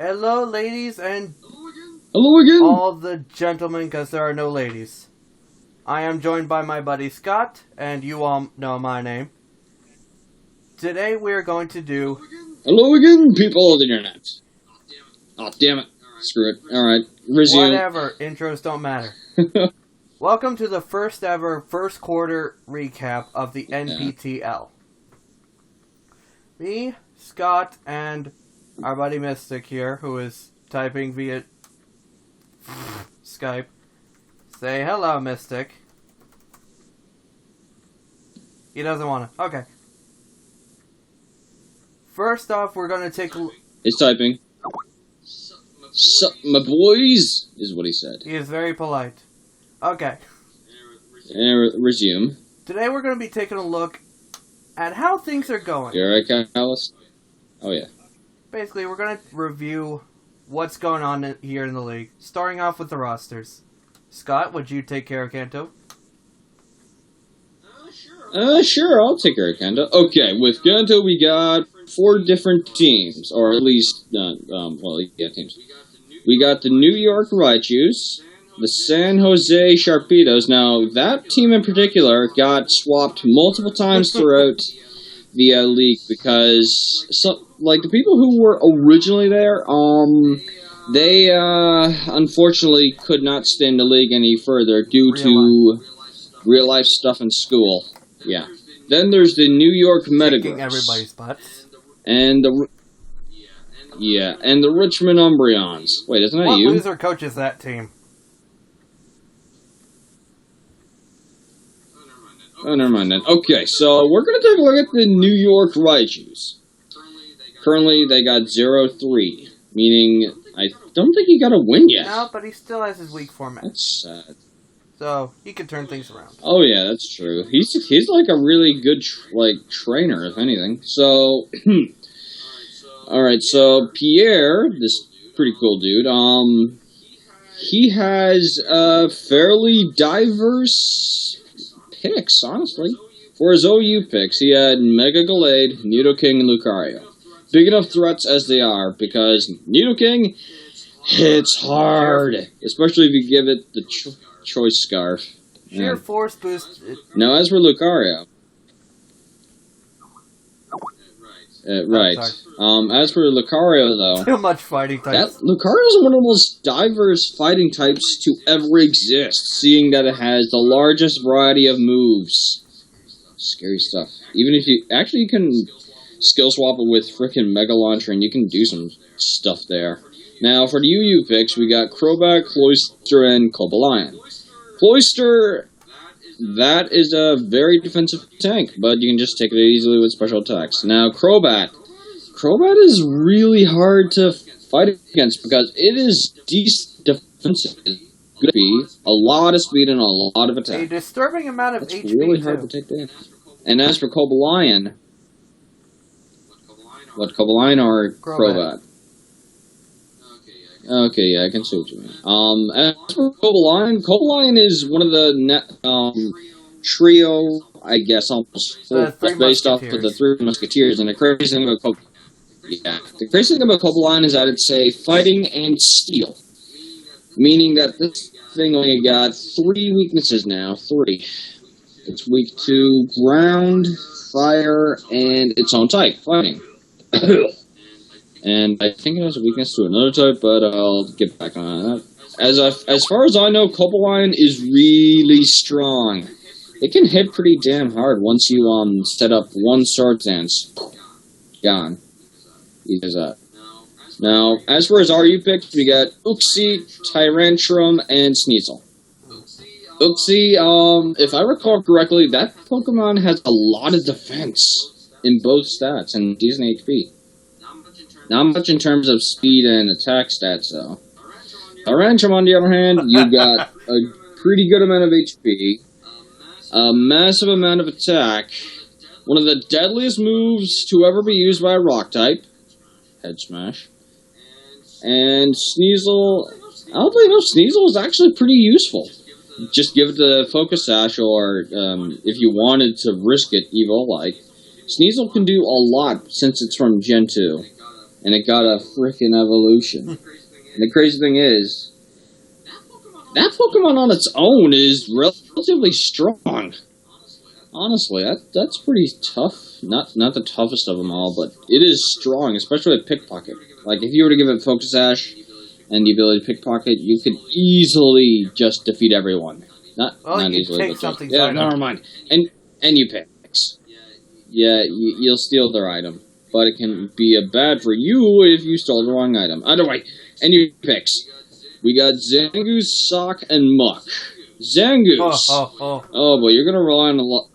Hello, ladies, and Hello again. all the gentlemen, because there are no ladies. I am joined by my buddy Scott, and you all know my name. Today we are going to do... Hello again, people of the internet. Oh, damn it. Screw it. Alright, resume. Whatever, intros don't matter. Welcome to the first ever first quarter recap of the NPTL. Me, Scott, and our buddy Mystic here, who is typing via Skype. Say hello, Mystic. He doesn't want to. Okay. First off, we're going to take a... He's typing. Sup, my boys, is what he said. He is very polite. Okay. Resume. Today we're going to be taking a look at how things are going. You alright, Alice? Oh, yeah. Basically, we're going to review what's going on here in the league, starting off with the rosters. Scott, would you take care of Kanto? Sure, I'll take care of Kanto. Okay, with Kanto we got 4 different teams, or at least, teams. We got the New York Raichus, the San Jose Sharpedos. Now, that team in particular got swapped multiple times throughout the league because, the people who were originally there, they, unfortunately could not stay in the league any further due to real-life stuff in school. Yeah. Then there's the New York Metagross. Kicking everybody's butts. And the Richmond Umbreons. Wait, isn't that what you? What loser coaches that team? Oh, never mind then. Okay, so we're going to take a look at the New York Raichus. Currently, they got 0-3, meaning I don't think he got a win yet. No, but he still has his weak format. That's sad. So, he can turn things around. Oh, yeah, that's true. He's like a really good, trainer, if anything. So, alright, so Pierre, this pretty cool dude, he has, fairly diverse picks, honestly. For his OU picks, he had Mega Gallade, Nidoking, and Lucario. Big enough threats as they are, because Nidoking hits hard, especially if you give it the choice scarf. Sheer force boost. Now, as for Lucario, right. As for Lucario, though, Too much fighting types. Lucario is one of the most diverse fighting types to ever exist, seeing that it has the largest variety of moves. Scary stuff. Even if you can skill swap it with frickin' Mega Launcher, and you can do some stuff there. Now, for the UU picks, we got Crobat, Cloyster, and Cobalion. Cloyster, that is a very defensive tank, but you can just take it easily with special attacks. Now, Crobat is really hard to fight against because it is decent defensive. It's good speed, a lot of speed, and a lot of attack. A disturbing amount of HP, really hard to take down. And as for Cobalion, what, Cobalion or Crobat? Okay, yeah, I can see what you mean. As for Cobalion is one of the trio, I guess, almost based off of the 3 Musketeers. And the crazy thing about Cobalion is that it's a fighting and steel, meaning that this thing only got 3 weaknesses now. 3. It's weak to ground, fire, and its own type, fighting. And I think it has a weakness to another type, but I'll get back on that. As far as I know, Cobalion is really strong. It can hit pretty damn hard once you set up one sword dance. Gone. He does that. Now, as for his RU picks, we got Uxie, Tyrantrum, and Sneasel. Uxie, if I recall correctly, that Pokemon has a lot of defense in both stats and decent HP. Not much in terms of speed and attack stats, though. Tyrantrum, on the other hand, you got a pretty good amount of HP, a massive amount of attack, one of the deadliest moves to ever be used by a rock type, Head Smash, and Sneasel, oddly enough, Sneasel is actually pretty useful. Just give it the Focus Sash, or if you wanted to risk it, Evo-like. Sneasel can do a lot since it's from Gen 2. and it got a freaking evolution. And the crazy thing is, that Pokemon on its own is relatively strong. Honestly, that's pretty tough. Not the toughest of them all, but it is strong, especially with Pickpocket. Like, if you were to give it Focus Sash and the ability to Pickpocket, you could easily just defeat everyone. Not easily, but just... Yeah, never mind. And you picks. Yeah, you'll steal their item. But it can be bad for you if you stole the wrong item. Either way, and you picks. We got Zangoose, Sock, and Muck. Zangoose! Oh, but you're gonna rely on a lot...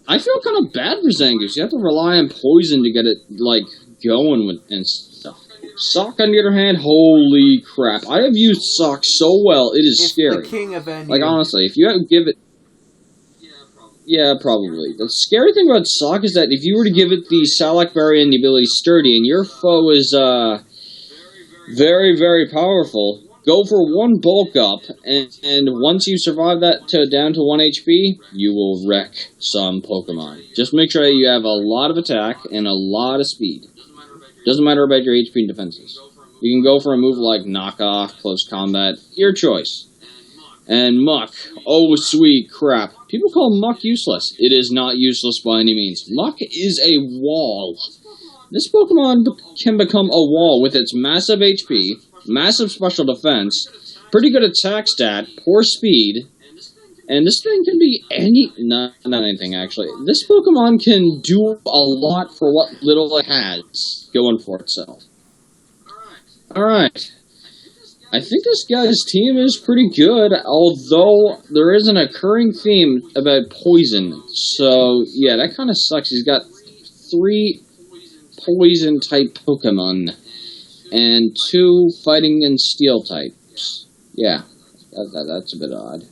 I feel kind of bad for Zangoose. You have to rely on poison to get it, like, going with and stuff. Sock, on the other hand, holy crap. I have used Sock so well, it is scary. The king of NU. Like, honestly, if you give it... Yeah, probably. The scary thing about Sock is that if you were to give it the Salak Berry and the ability Sturdy, and your foe is, very, very powerful, go for one bulk up, and once you survive that down to 1 HP, you will wreck some Pokemon. Just make sure that you have a lot of attack and a lot of speed. Doesn't matter about your HP and defenses. You can go for a move like Knock Off, Close Combat, your choice. And Muck, oh sweet crap. People call Muck useless. It is not useless by any means. Muck is a wall. This Pokemon can become a wall with its massive HP, massive special defense, pretty good attack stat, poor speed, and this thing can be not anything actually. This Pokemon can do a lot for what little it has going for itself. Alright. I think this guy's team is pretty good, although there is an occurring theme about poison. So, yeah, that kind of sucks. He's got 3 poison-type Pokemon and 2 fighting and steel types. Yeah, that's a bit odd.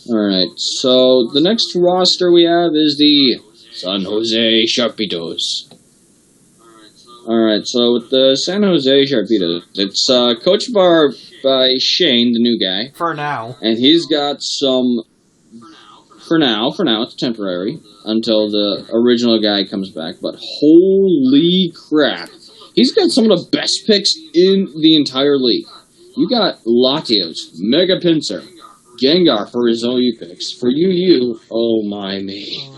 Alright, so the next roster we have is the San Jose Sharpedos. Alright, so with the San Jose Sharpedos, it's coached by Shane, the new guy. For now. And he's got some... For now, it's temporary, until the original guy comes back, but holy crap. He's got some of the best picks in the entire league. You got Latios, Mega Pinsir, Gengar for his OU picks. For you, oh my me.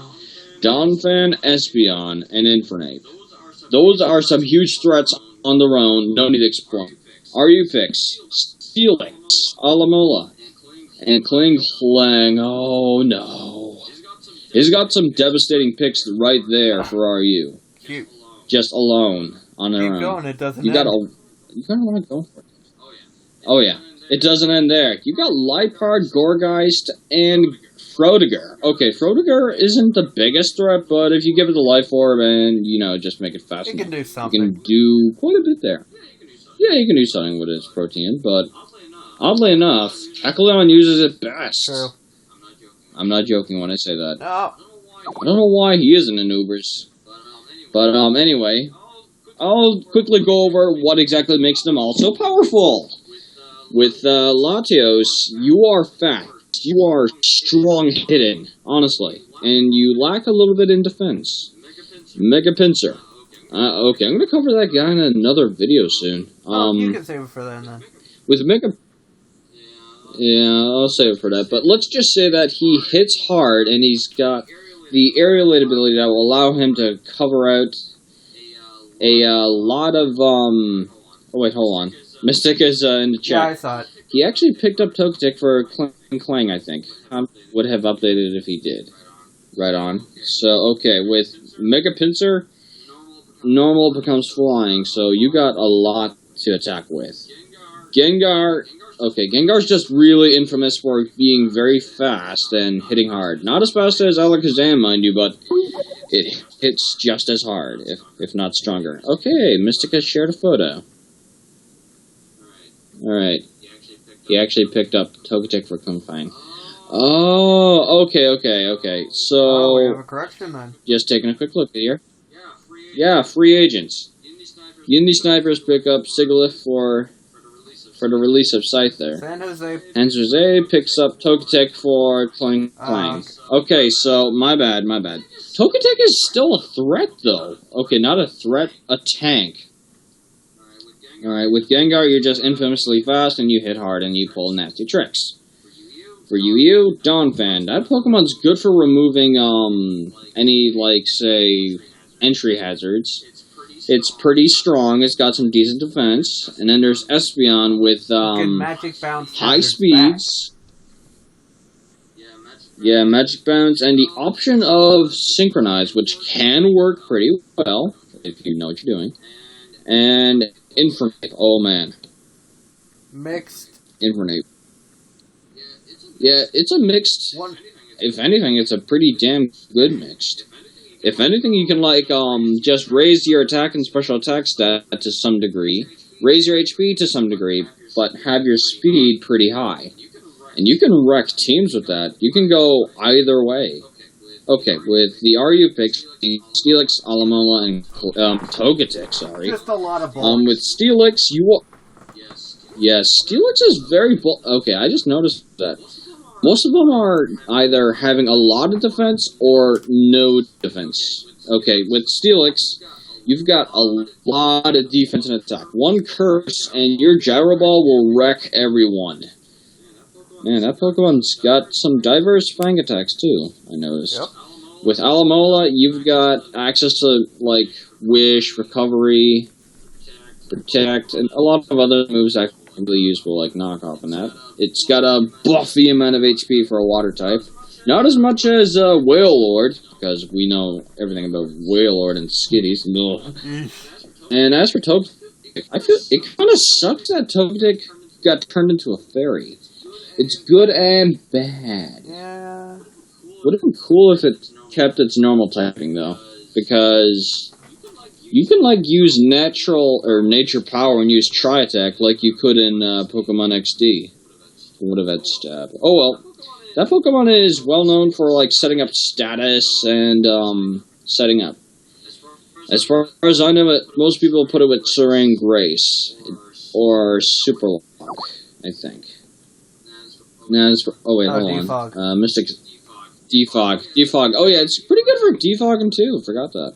Donphan, Espeon, and Infernape. Those are some huge threats on their own, no need to explain. RU picks, Steelix, Alamola, and Kling, oh no. He's got some devastating picks right there for RU. Cute. Just alone, on their own. Keep going, it doesn't you gotta want to go for it. Oh yeah, it doesn't end there. You got Liepard, Gorgeist, and Frodiger. Okay, Frodiger isn't the biggest threat, but if you give it the Life Orb and, just make it fast enough, can do something. You can do quite a bit there. Yeah, you can do something with its protein, but oddly enough, Kecleon uses it best. True. I'm not joking when I say that. No. I don't know why he isn't in Ubers. But, anyway, I'll quickly go over what exactly makes them all so powerful. With Latios, you are fast. You are strong hitting, honestly. And you lack a little bit in defense. Mega Pinsir. Okay, I'm going to cover that guy in another video soon. You can save it for then. With Mega... Yeah, I'll save it for that. But let's just say that he hits hard, and he's got the aerial ability that will allow him to cover out a lot of... Oh, wait, hold on. Mystic is in the chat. Yeah, I saw it. He actually picked up Togetic for Clang, I think. Would have updated if he did. Right on. So, okay, with Mega Pinsir, normal becomes flying, so you got a lot to attack with. Gengar, okay, Gengar's just really infamous for being very fast and hitting hard. Not as fast as Alakazam, mind you, but it hits just as hard, if not stronger. Okay, Mystic has shared a photo. Alright. He actually picked up Togetic for Kung Fang. Oh, okay. So... we have a correction then. Just taking a quick look here. Yeah, free agents. Yindi Snipers pick up Sigilyph for the release of Scyther. San Jose. And Jose picks up Togetic for Clang. Okay, so, my bad. Togetic is still a threat, though. Okay, not a threat, a tank. Alright, with Gengar, you're just infamously fast, and you hit hard, and you pull nasty tricks. For Yu, Donphan. That Pokemon's good for removing, any, like, say, entry hazards. It's pretty strong, it's got some decent defense. And then there's Espeon with, Magic Bounce high speeds. Yeah, Magic Bounce, and the option of Synchronize, which can work pretty well, if you know what you're doing. And Infernape, oh man. Mixed. Infernape. Yeah, it's a mixed. If anything, it's a pretty damn good mixed. If anything, you can, like, just raise your attack and special attack stat to some degree, raise your HP to some degree, but have your speed pretty high. And you can wreck teams with that. You can go either way. Okay, with the RU picks, Steelix, Alamola, and Togetic, sorry. Just a lot of balls. With Steelix, you will... Yes, Steelix is very... Okay, I just noticed that. Most of them are either having a lot of defense or no defense. Okay, with Steelix, you've got a lot of defense and attack. One curse, and your Gyro Ball will wreck everyone. Man, that Pokemon's got some diverse fang attacks, too, I noticed. Yep. With Alamola, you've got access to, like, Wish, Recovery, Protect, and a lot of other moves that can be useful, like Knockoff and that. It's got a buffy amount of HP for a water type. Not as much as Wailord, because we know everything about Wailord and Skitties. And as for Togetic, I feel it kind of sucks that Togetic got turned into a fairy. It's good and bad. Yeah. Would have been cool if it kept its normal typing, though. Because you can, like, use natural or nature power and use Tri-Attack like you could in Pokemon XD. Would have had stab. Oh well. That Pokemon is well known for, like, setting up status and setting up. As far as I know it, most people put it with Serene Grace. Or Super Lock, I think. No, oh wait, hold on. Mystic Defog. Defog. Oh yeah, it's pretty good for defogging too. Forgot that.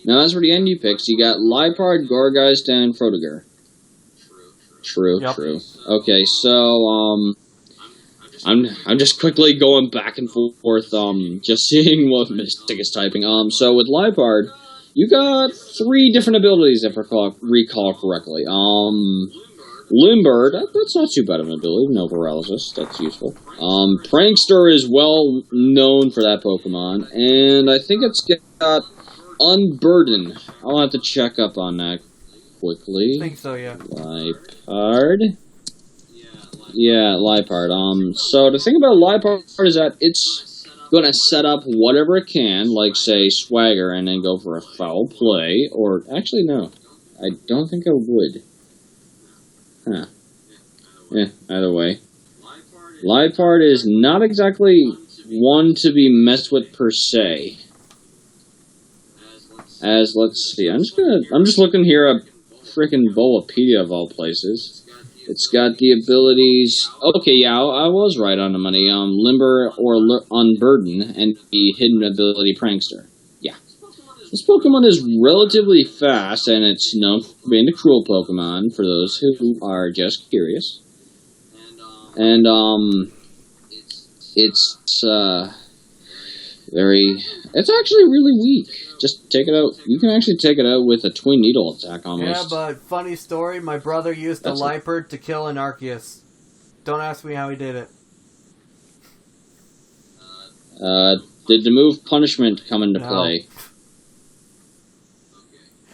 Now as for the NU picks, you got Liepard, Gourgeist, and Frodiger. True. Okay, so I'm just quickly going back and forth, just seeing what Mystic is typing. So with Liepard, you got 3 different abilities if I recall correctly. Limbird, that's not too bad of an ability. No paralysis, that's useful. Prankster is well known for that Pokemon, and I think it's got Unburden. I'll have to check up on that quickly. I think so, yeah. Liepard. Yeah, Liepard. So the thing about Liepard is that it's gonna set up whatever it can, like say Swagger, and then go for a foul play. Or actually, no, I don't think I would. Huh. Yeah, either way. Liepard is not exactly one to be messed with per se. As, let's see, I'm just looking here at frickin' Bulbapedia of all places. It's got the abilities, okay, yeah, I was right on the money, Limber or Unburden, and the hidden ability Prankster. Yeah. This Pokemon is relatively fast, and it's known for being a cruel Pokemon, for those who are just curious. And, it's actually really weak. Just take it out. You can actually take it out with a Twin Needle attack, almost. Yeah, but funny story, my brother used a Liepard to kill an Arceus. Don't ask me how he did it. Did the move Punishment come into play?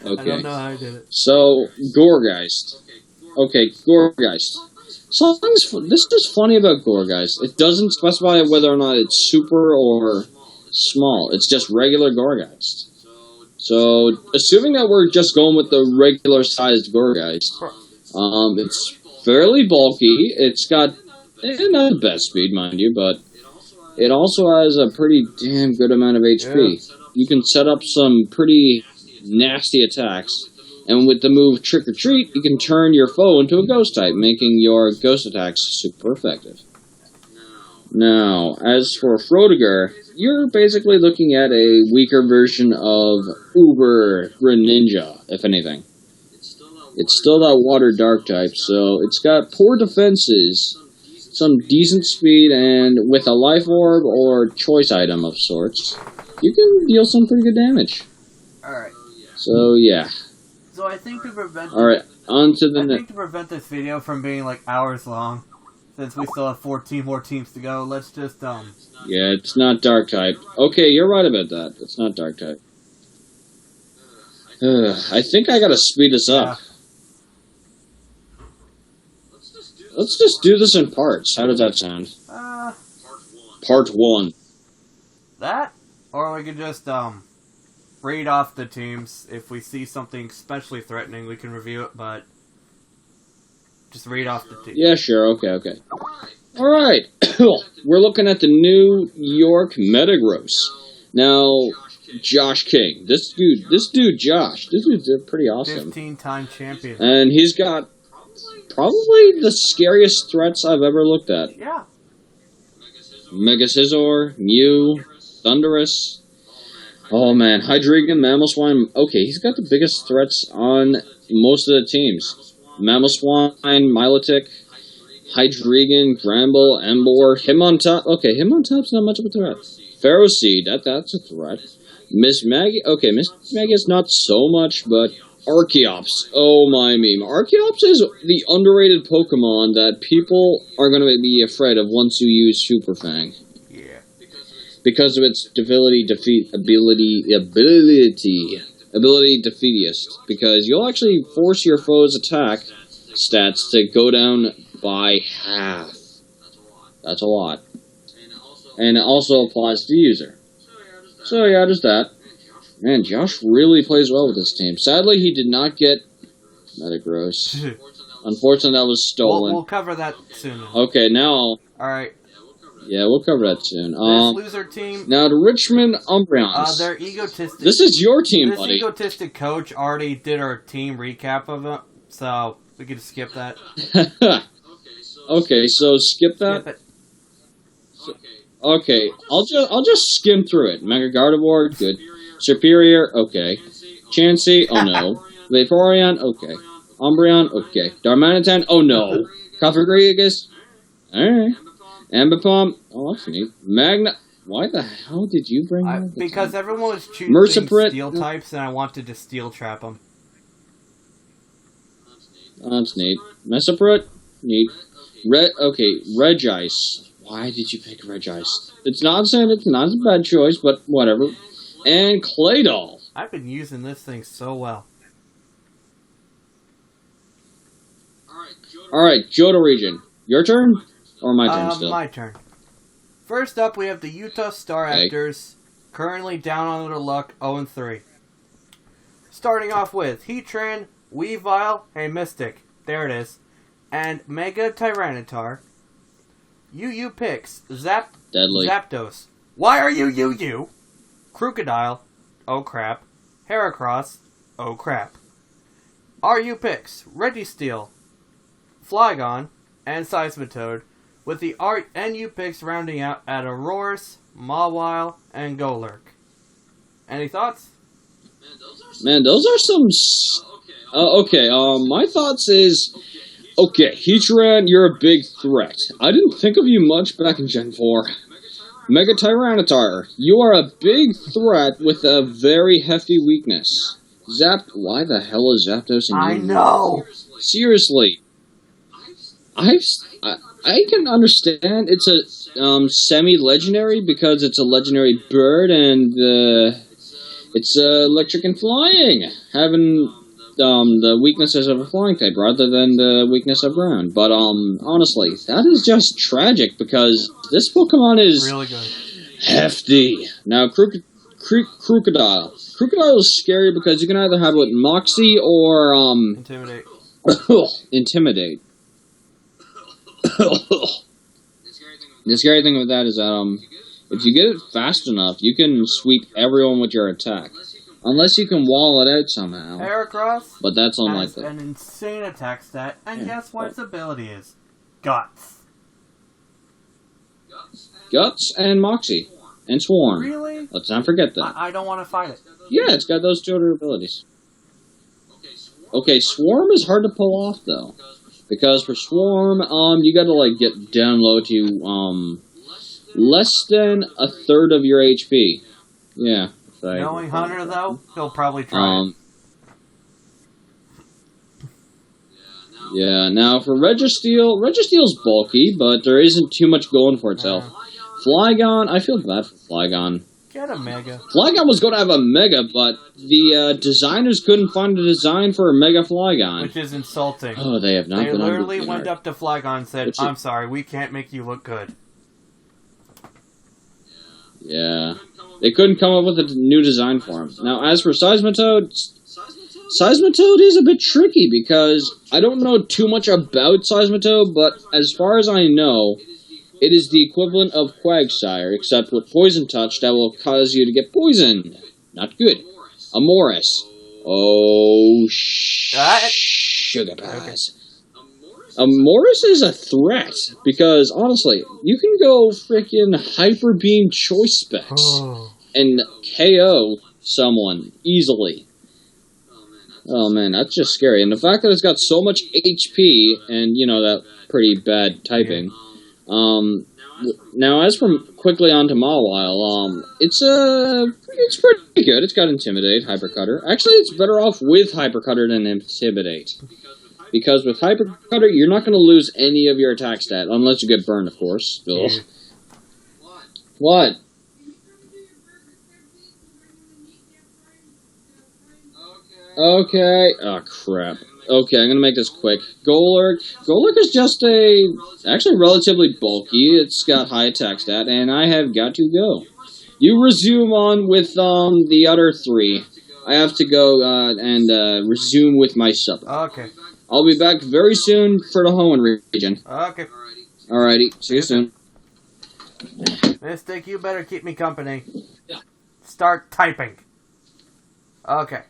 Okay. I don't know how he did it. So, Gourgeist. Okay, Gourgeist. This is funny about Gourgeist. It doesn't specify whether or not it's super or small. It's just regular Gourgeist. So, assuming that we're just going with the regular-sized Gourgeist, it's fairly bulky. It's got not the best speed, mind you, but it also has a pretty damn good amount of HP. Yeah. You can set up some pretty nasty attacks, and with the move Trick or Treat, you can turn your foe into a ghost type, making your ghost attacks super effective. Now, as for Frodiger, you're basically looking at a weaker version of Uber Greninja, if anything. It's still that water dark type, so it's got poor defenses, some decent speed, and with a life orb or choice item of sorts, you can deal some pretty good damage. Alright. So, yeah. So I think to prevent... Alright, on to the I think to prevent this video from being, like, hours long, since we still have 14 more teams to go, let's just, Yeah, it's not dark type. Okay, you're right about that. It's not dark type. I think I gotta speed this up. Yeah. Let's just do this in parts. How does that sound? Part 1. That? Or we could just, read off the teams. If we see something especially threatening, we can review it, but just read off the teams. Yeah, sure. Okay. Alright. We're looking at the New York Metagross. Now, Josh King. This dude Josh. This dude's pretty awesome. 15-time champion. And he's got probably the scariest threats I've ever looked at. Yeah. Mega Scizor, Mew, Thundurus. Oh man, Hydreigon, Mamoswine. Okay, he's got the biggest threats on most of the teams. Mamoswine, Milotic, Hydreigon, Gramble, Emboar, Hitmontop. Okay, Hitmontop's not much of a threat. Ferroseed, that's a threat. Miss Maggie. Okay, Miss Maggie is not so much, but Archeops. Oh my meme. Archeops is the underrated Pokemon that people are going to be afraid of once you use Super Fang. Yeah. Because of its ability defeatist. Because you'll actually force your foe's attack stats to go down by half. That's a lot. And it also applies to the user. So yeah, just that. Man, Josh really plays well with this team. Sadly, he did not get Metagross. Unfortunately, that was stolen. We'll cover that soon. Okay, now... Alright. Yeah, we'll cover that soon. This loser team... Now, the Richmond Umbreons. They're egotistic... This is your team, buddy. This egotistic coach already did our team recap of it, so we could skip that. Okay, so skip that? Skip it. Okay, I'll just skim through it. Mega Gardevoir, good. Superior, okay. Chansey, oh no. Vaporeon, okay. Umbreon, okay. Darmanitan, oh no. Cofagrigus, alright. Ambipom, oh that's neat. Magna, why the hell did you bring that? Because everyone was choosing Merciprit, steel types, and I wanted to steel trap them. Oh, that's neat. Merciprit, neat. Regice. Why did you pick Regice? It's not saying it's not a bad choice, but whatever. And Claydol. I've been using this thing so well. Alright, Johto region. Your turn? Or my turn still? My turn. First up, we have the Utah Star Actors, currently down on their luck, 0-3. Starting off with Heatran, Weavile, hey Mystic, there it is, and Mega Tyranitar. UU picks Deadly. Zapdos. Why are you UU? Crocodile, oh crap. Heracross, oh crap. RU picks Registeel, Flygon, and Seismitoad, with the NU picks rounding out at Aurorus, Mawile, and Golurk. Any thoughts? Man, those are some... okay, my thoughts is... Okay, Heatran, you're a big threat. I didn't think of you much back in Gen 4. Mega Tyranitar, you are a big threat with a very hefty weakness. Why the hell is Zapdos in I know! Seriously. I can understand it's a semi-legendary because it's a legendary bird and it's electric and flying, having the weaknesses of a flying type rather than the weakness of ground. But honestly, that is just tragic because this Pokemon is really good. Hefty. Now, Crocodile. Crocodile is scary because you can either have it with Moxie or Intimidate. Intimidate. The scary thing with that is that if you get it fast enough, you can sweep everyone with your attack. Unless you can wall it out somehow. Heracross but that's unlikely. has an insane attack stat, and guess what its ability is? Guts. Guts and Moxie. And Swarm. Really? Let's not forget that. I don't want to fight it. Yeah, it's got those two other abilities. Okay, Swarm is hard to pull off, though. Because for Swarm, you gotta, like, get down low to, less than a third of your HP. Yeah. Knowing Hunter, though, he'll probably try it. Yeah, now for Registeel's bulky, but there isn't too much going for itself. Flygon, I feel bad for Flygon. Get a Mega. Flygon was going to have a Mega, but the designers couldn't find a design for a Mega Flygon. Which is insulting. Oh, they have not They been literally went up to Flygon and said, Which I'm sorry, we can't make you look good. Yeah. They couldn't come up with a new design for him. Now, as for Seismitoad, Seismitoad is a bit tricky because I don't know too much about Seismitoad, but as far as I know, it is the equivalent of Quagsire, except with Poison Touch that will cause you to get poisoned. Not good. A Morris. Oh, sugar pies. A Morris is a threat, because, honestly, you can go freaking Hyper Beam Choice Specs and KO someone easily. Oh man, that's just scary. And the fact that it's got so much HP, and, you know, that pretty bad typing. Now, as from quickly on to Mawile, it's pretty good. It's got Intimidate, Hypercutter. Actually, it's better off with Hypercutter than Intimidate. Because with Hypercutter, you're not going to lose any of your attack stat, unless you get burned, of course. What? Okay. Oh, crap. Okay, I'm going to make this quick. Golurk. Golurk is just actually relatively bulky. It's got high attack stat, and I have got to go. You resume on with the other three. I have to go and resume with my supper. Okay. I'll be back very soon for the Hoenn region. Okay. Alrighty, see you soon. Mystic, you better keep me company. Start typing. Okay.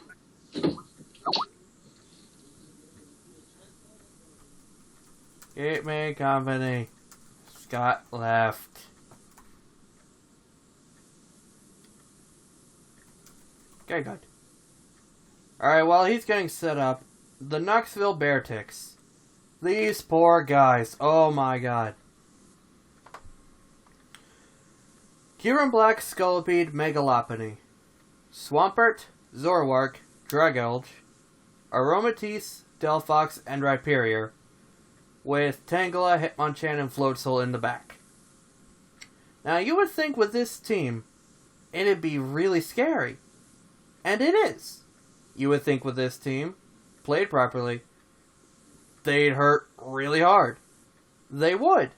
Keep me company. Scott left. Okay, good. Alright, while he's getting set up, the Knoxville Bearticks. These poor guys. Oh my god. Kieran Black Scolipede Megalopony. Swampert, Zorwark, Dragelge, Aromatisse, Delphox, and Rhyperior, with Tangela, Hitmonchan, and Floatzel in the back. Now, you would think with this team, it'd be really scary. And it is. You would think with this team, played properly, they'd hurt really hard. They would.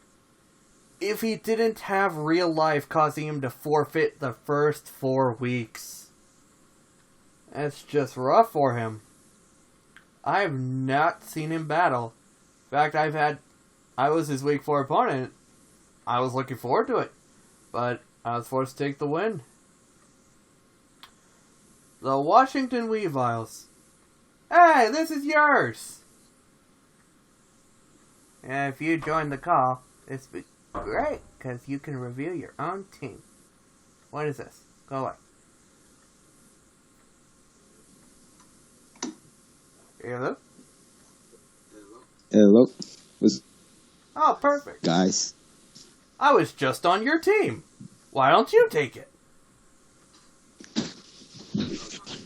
If he didn't have real life causing him to forfeit the first 4 weeks. That's just rough for him. I have not seen him battle. In fact, I was his week 4 opponent. I was looking forward to it. But I was forced to take the win. The Washington Weaviles. Hey, this is yours! And if you join the call, it's great, because you can reveal your own team. What is this? Go away. Hello? Hello. Oh, perfect. Guys. I was just on your team. Why don't you take it?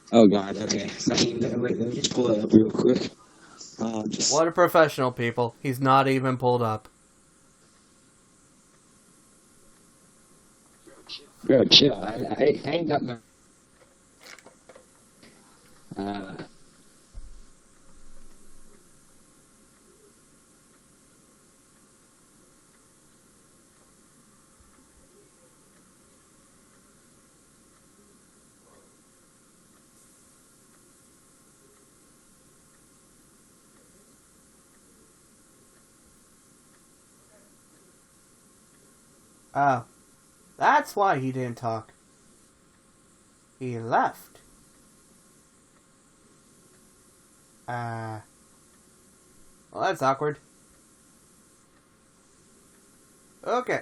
Oh god, okay. So, let me just pull it up real quick. What a professional, people. He's not even pulled up. Bro, chill. I ain't got no... Oh. That's why he didn't talk. He left. Well, that's awkward. Okay.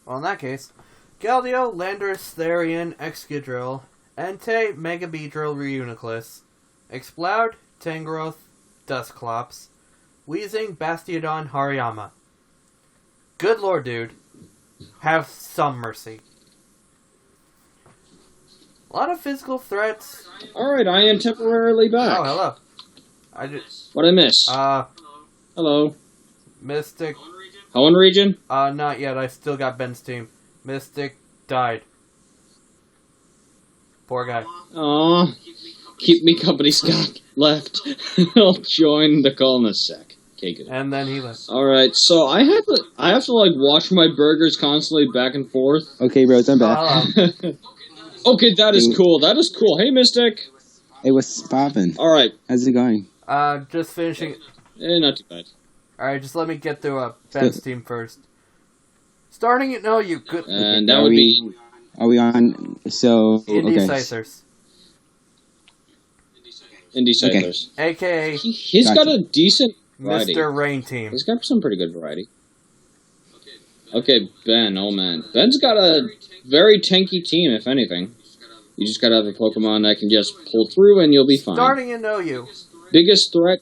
Well, in that case, Galdio, Landorus, Therian, Excadrill, Entei, Mega Beedrill, Reuniclus, Exploud, Tangrowth, Dusclops, Weezing, Bastiodon, Hariyama. Good lord, dude. Have some mercy. A lot of physical threats. Alright, I am temporarily back. Oh, hello. I just... What'd I miss? Hello. Mystic... Hoenn region? Not yet. I still got Ben's team. Mystic died. Poor guy. Aw. Keep me company, Scott. Left. I'll join the call in a sec. Okay, good. And then he left. Alright, so I have to like wash my burgers constantly back and forth. Okay, bros, I'm back. Okay, that is cool. That is cool. Hey, Mystic. Hey, what's poppin'? Alright. How's it going? Just finishing... Not too bad. Alright, just let me get through Ben's team first. Starting at no, you good... And that would be... Are we on... So... Indecisors. Indecisors. Okay. AKA... He's got a decent variety. Mr. Rain Team. He's got some pretty good variety. Okay, Ben. Oh, man. Ben's got a very tanky team, if anything. You just gotta have a Pokemon that can just pull through and you'll be fine. Starting in OU. Biggest threat?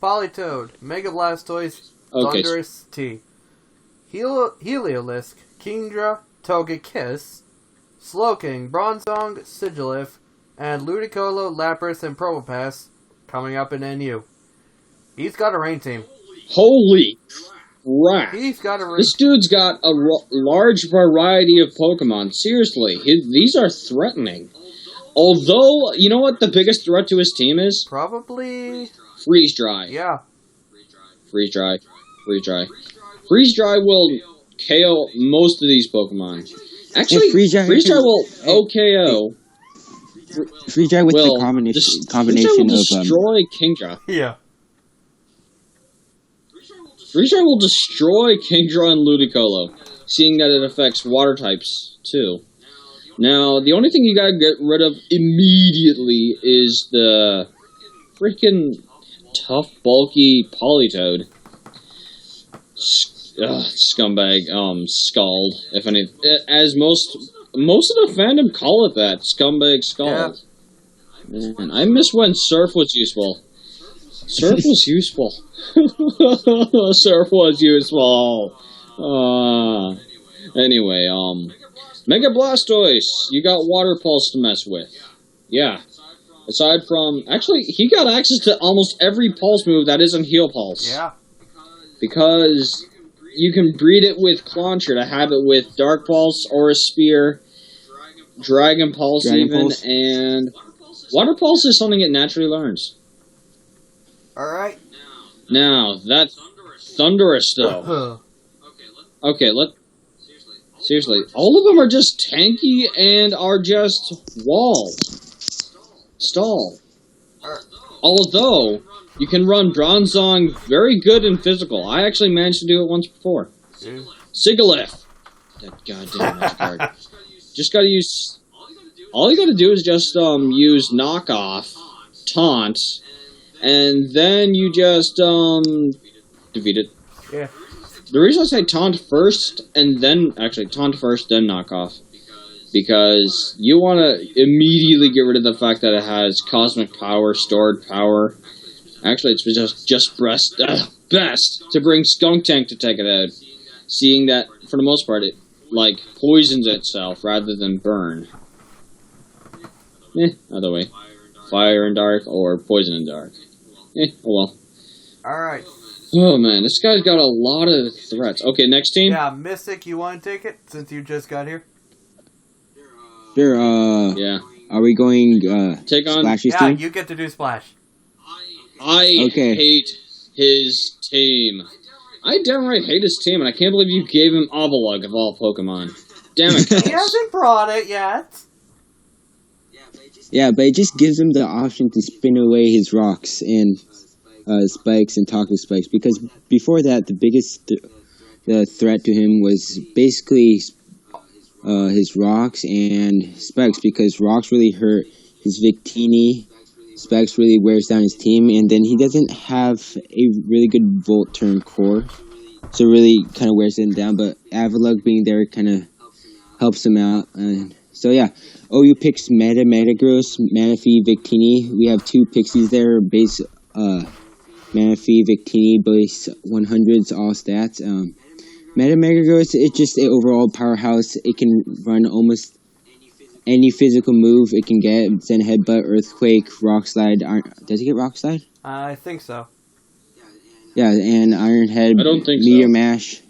Politoed, Mega Blastoise, Okay. Thunderous T. Heliolisk, Kingdra, Togekiss, Slowking, Bronzong, Sigilif, and Ludicolo, Lapras, and Probopass coming up in NU. He's got a Rain Team. Holy crap. He's got a Rain This dude's got a large variety of Pokemon. Seriously, these are threatening. Although, you know what the biggest threat to his team is? Probably... Freeze Dry. Yeah. Freeze Dry. Freeze Dry. Freeze Dry will KO most of these Pokemon. Actually, Yeah, Freeze Dry will OKO. Freeze Dry with the combination will of... destroy Kingdra. Yeah. Freeze Dry will destroy Kingdra and Ludicolo, seeing that it affects water types, too. Now, the only thing you gotta get rid of immediately is the freaking tough, bulky Politoed. Scumbag, Scald, if any, as most of the fandom call it that, Scumbag Scald. Yeah. Man, I miss when Surf was useful. Surf was useful. Surf was useful. Anyway, Mega Blastoise, you got Water Pulse to mess with. Yeah. Aside from... Actually, he got access to almost every Pulse move that isn't Heal Pulse. Yeah. Because you can breed it with Clauncher to have it with Dark Pulse, Aura Spear, Dragon Pulse and... Water Pulse is something it naturally learns. Alright. Now, that Thunderous, though. Okay, seriously, all of them are just tanky and are just walls. Stall. Although, you can run Bronzong very good in physical. I actually managed to do it once before. Sigilyph. That goddamn magic card. Just gotta use... All you gotta do is just, use Knockoff, Taunt, and then you just, defeat it. Yeah. The reason I say Taunt first, and then... Actually, Taunt first, then Knockoff. Because you want to immediately get rid of the fact that it has Cosmic Power, Stored Power. Actually, it's just best to bring Skunk Tank to take it out. Seeing that, for the most part, it, like, poisons itself rather than burn. Other way. Fire and Dark, or Poison and Dark. Oh well. Alright. Oh man, this guy's got a lot of threats. Okay, next team? Yeah, Mystic, you want to take it, since you just got here? Sure, yeah. Are we going, take on... Splashy's yeah, team? you get to do Splash. I hate his team. I downright hate his team, and I can't believe you gave him Avalugg of all Pokemon. Damn it, He hasn't brought it yet. Yeah, but it just gives him the option to spin away his rocks and spikes and toxic spikes. Because before that, the biggest threat to him was basically his rocks and spikes. Because rocks really hurt his Victini, spikes really wears down his team, and then he doesn't have a really good Volt Turn core, so it really kind of wears him down. But Avalugg being there kind of helps him out, and So yeah, OU picks Metagross, Manaphy, Victini. We have 2 Pixies there, base Manaphy, Victini, base 100s, all stats. Metagross, it's just an overall powerhouse. It can run almost any physical move it can get. Zen Headbutt, Earthquake, Rock Slide. Does it get Rock Slide? I think so. Yeah, and Iron Head, I don't think Meteor so. Mash.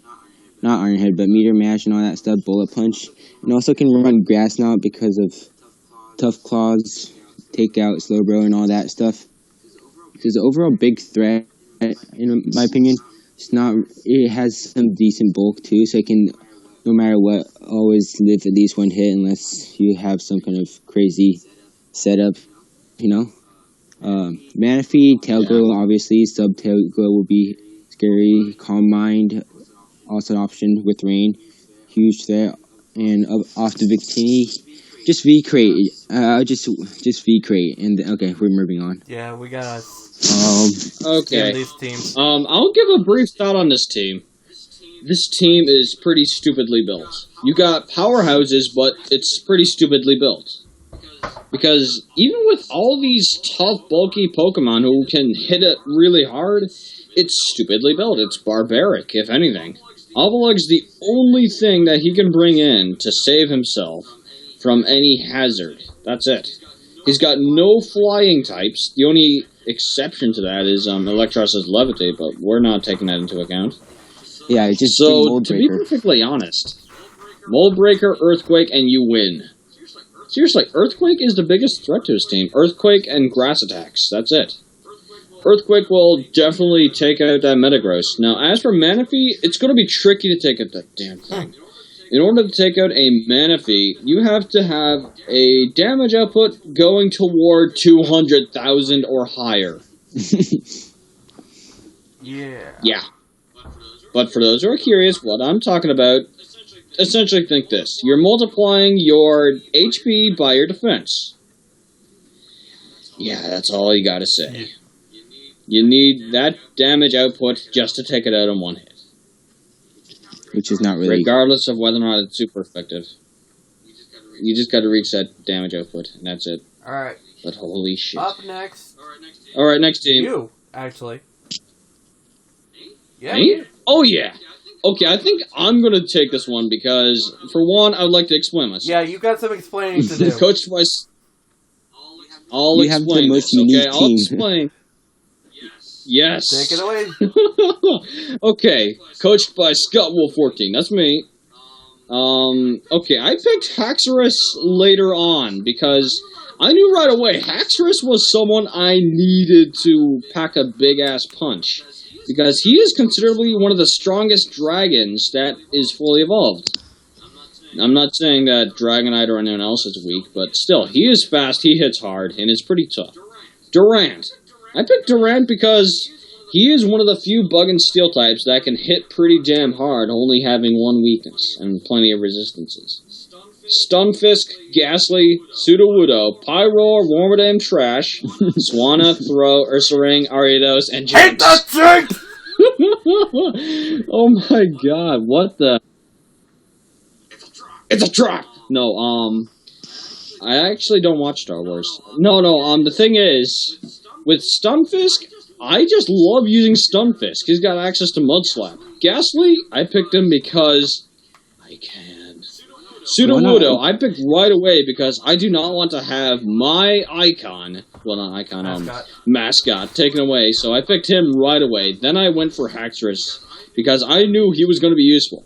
Not Iron Head, but Meteor Mash and all that stuff, Bullet Punch. And also can run Grass Knot because of Tough Claws, Take Out, Slow Bro, and all that stuff. It's an overall big threat, in my opinion. It has some decent bulk too, so it can, no matter what, always live at least 1 hit unless you have some kind of crazy setup, you know? Manaphy, Tail Glow, obviously. Sub Tail Glow will be scary. Calm Mind, also an option with Rain. Huge threat. And off to Victini, just V-Crate. Just V-Crate. And okay, we're moving on. Yeah, we gotta Okay. these teams. I'll give a brief thought on this team. This team is pretty stupidly built. You got powerhouses, but it's pretty stupidly built. Because even with all these tough, bulky Pokemon who can hit it really hard, it's stupidly built. It's barbaric, if anything. Avalug's the only thing that he can bring in to save himself from any hazard. That's it. He's got no flying types. The only exception to that is Electrosa's Levitate, but we're not taking that into account. Yeah, it's just so, to be perfectly honest, Mold Breaker, Earthquake, and you win. Seriously, Earthquake is the biggest threat to his team. Earthquake and Grass Attacks. That's it. Earthquake will definitely take out that Metagross. Now, as for Manaphy, it's going to be tricky to take out that damn thing. In order to take out a Manaphy, you have to have a damage output going toward 200,000 or higher. Yeah. But for those who are curious, what I'm talking about, essentially think this. You're multiplying your HP by your defense. Yeah, that's all you gotta say. You need that damage output just to take it out in 1 hit. Which is not really... Regardless of whether or not it's super effective. You just gotta reach that damage output, and that's it. Alright. But holy shit. Up next. Alright, next team. You, actually. Yeah, Me? you. Oh, yeah. Okay, I think I'm gonna take this one because, for one, I would like to explain myself. Yeah, you got some explaining to do. Coached by... I'll We have explain the most this, okay? unique I'll team. explain. Yes. Take it away. Okay, coached by Scott Wolf 14. That's me. Okay, I picked Haxorus later on because I knew right away Haxorus was someone I needed to pack a big-ass punch. Because he is considerably one of the strongest dragons that is fully evolved. I'm not saying that Dragonite or anyone else is weak, but still, he is fast, he hits hard, and it's pretty tough. Durant. I picked Durant because he is one of the few bug and steel types that can hit pretty damn hard, only having 1 weakness and plenty of resistances. Stunfisk, Ghastly, Sudowoodo, Pyroar, Wormadam Trash, Swanna, Throw, Ursaring, Ariados, and Jinx. Hate that Jinx! Oh my god, what the... It's a trap! No, I actually don't watch Star Wars. No, the thing is, with Stunfisk, I just love using Stunfisk. He's got access to Mud Slap. Ghastly, I picked him because I can. Sudowoodo, I picked right away because I do not want to have my icon, well not icon, mascot taken away, so I picked him right away. Then I went for Haxorus because I knew he was going to be useful.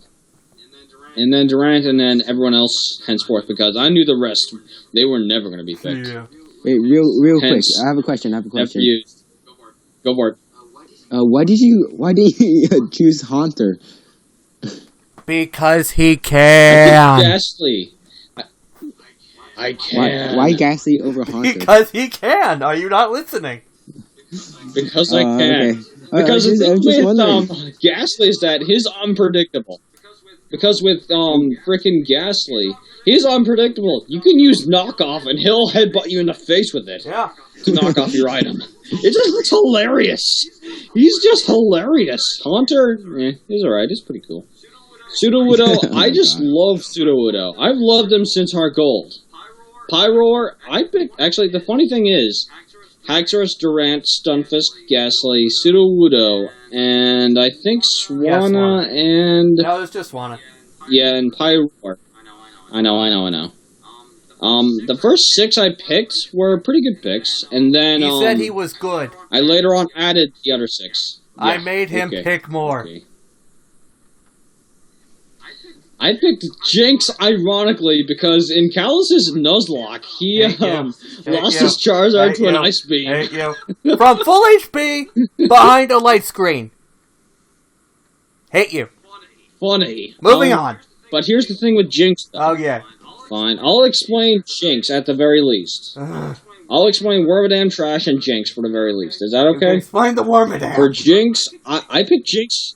And then Durant, and then everyone else henceforth because I knew the rest, they were never going to be picked. Yeah. Wait, real quick, Hence, I have a question. Go for it. Why did you choose Haunter? Because he I can. picked Ghastly. I can. Why Ghastly over Haunter? Because he can. Are you not listening? Because I can. Okay. Because the I'm just thing wondering. with Ghastly is that he's unpredictable. Because with frickin' Ghastly, he's unpredictable. You can use knockoff and he'll headbutt you in the face with it Yeah. to knock off your item. It just looks hilarious. He's just hilarious. Haunter, he's alright. He's pretty cool. Sudowoodo, I just love Sudowoodo. I've loved him since Heart Gold. Pyroar, I picked... Actually, the funny thing is, Haxorus, Durant, Stunfisk, Ghastly, Sudowoodo, and I think Swanna and... No, it's just Swanna. Yeah, and Pyroar. I know. The first 6 I picked were pretty good picks, and then, He said he was good. I later on added the other 6. Yeah, I made him pick more. Okay. I picked Jinx, ironically, because in Calus's Nuzlocke, he lost his Charizard to an Ice Beam. Hate you. From full HP, behind a light screen. Hate you. Funny. Moving on. But here's the thing with Jinx, though. Oh, yeah. Fine. I'll explain Jinx at the very least. I'll explain Wormadam, Trash, and Jinx for the very least. Is that okay? Explain the Wormadam. For Jinx, I picked Jinx.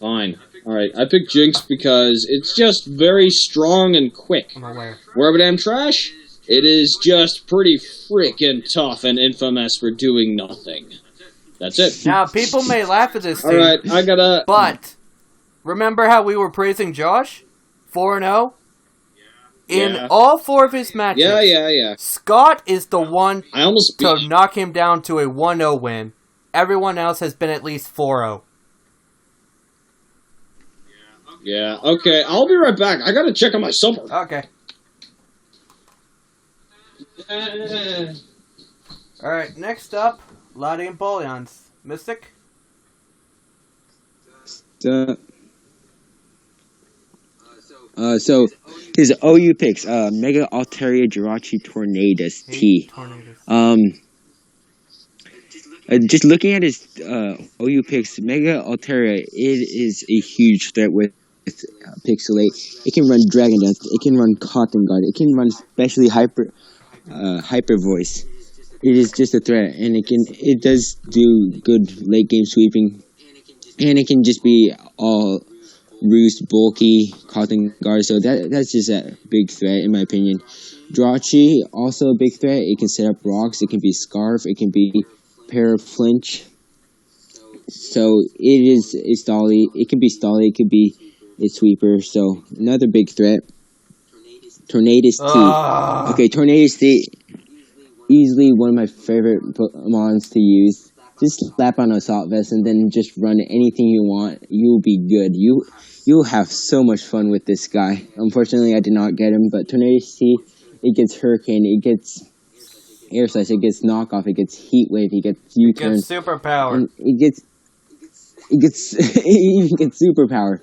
Fine. Alright, I picked Jinx because it's just very strong and quick. I'm aware. Wormadam Trash, it is just pretty freaking tough and infamous for doing nothing. That's it. Now, people may laugh at this, Alright, I gotta... But, remember how we were praising Josh? 4-0? In all 4 of his matches, yeah. Scott is the one I almost to beat... knock him down to a 1-0 win. Everyone else has been at least 4-0. Yeah, okay, I'll be right back. I gotta check on my supper. Okay. Alright, next up, Lottie and Polions. Mystic? So his OU picks, Mega Altaria Jirachi Tornadus T. Just looking at his OU picks, Mega Altaria, it is a huge threat with Pixelate. It can run Dragon Dance, it can run Cotton Guard, it can run especially Hyper Voice. It is just a threat, and it does do good late game sweeping, and it can just be all Roost, bulky, Cotton Guard, so that's just a big threat in my opinion. Jirachi, also a big threat. It can set up rocks, it can be Scarf, it can be Paraflinch. So it is a Stolly, it can be Stolly, it could be a Sweeper, so another big threat. Tornadus T. Okay, Tornadus T, easily one of my favorite Pokemons to use. Just slap on Assault Vest and then just run anything you want. You'll be good. You'll have so much fun with this guy. Unfortunately, I did not get him, but Tornadus T, it gets Hurricane, it gets Air Slash, it gets Knockoff, it gets Heat Wave, it gets U-Turn. It gets Superpower. It gets Superpower.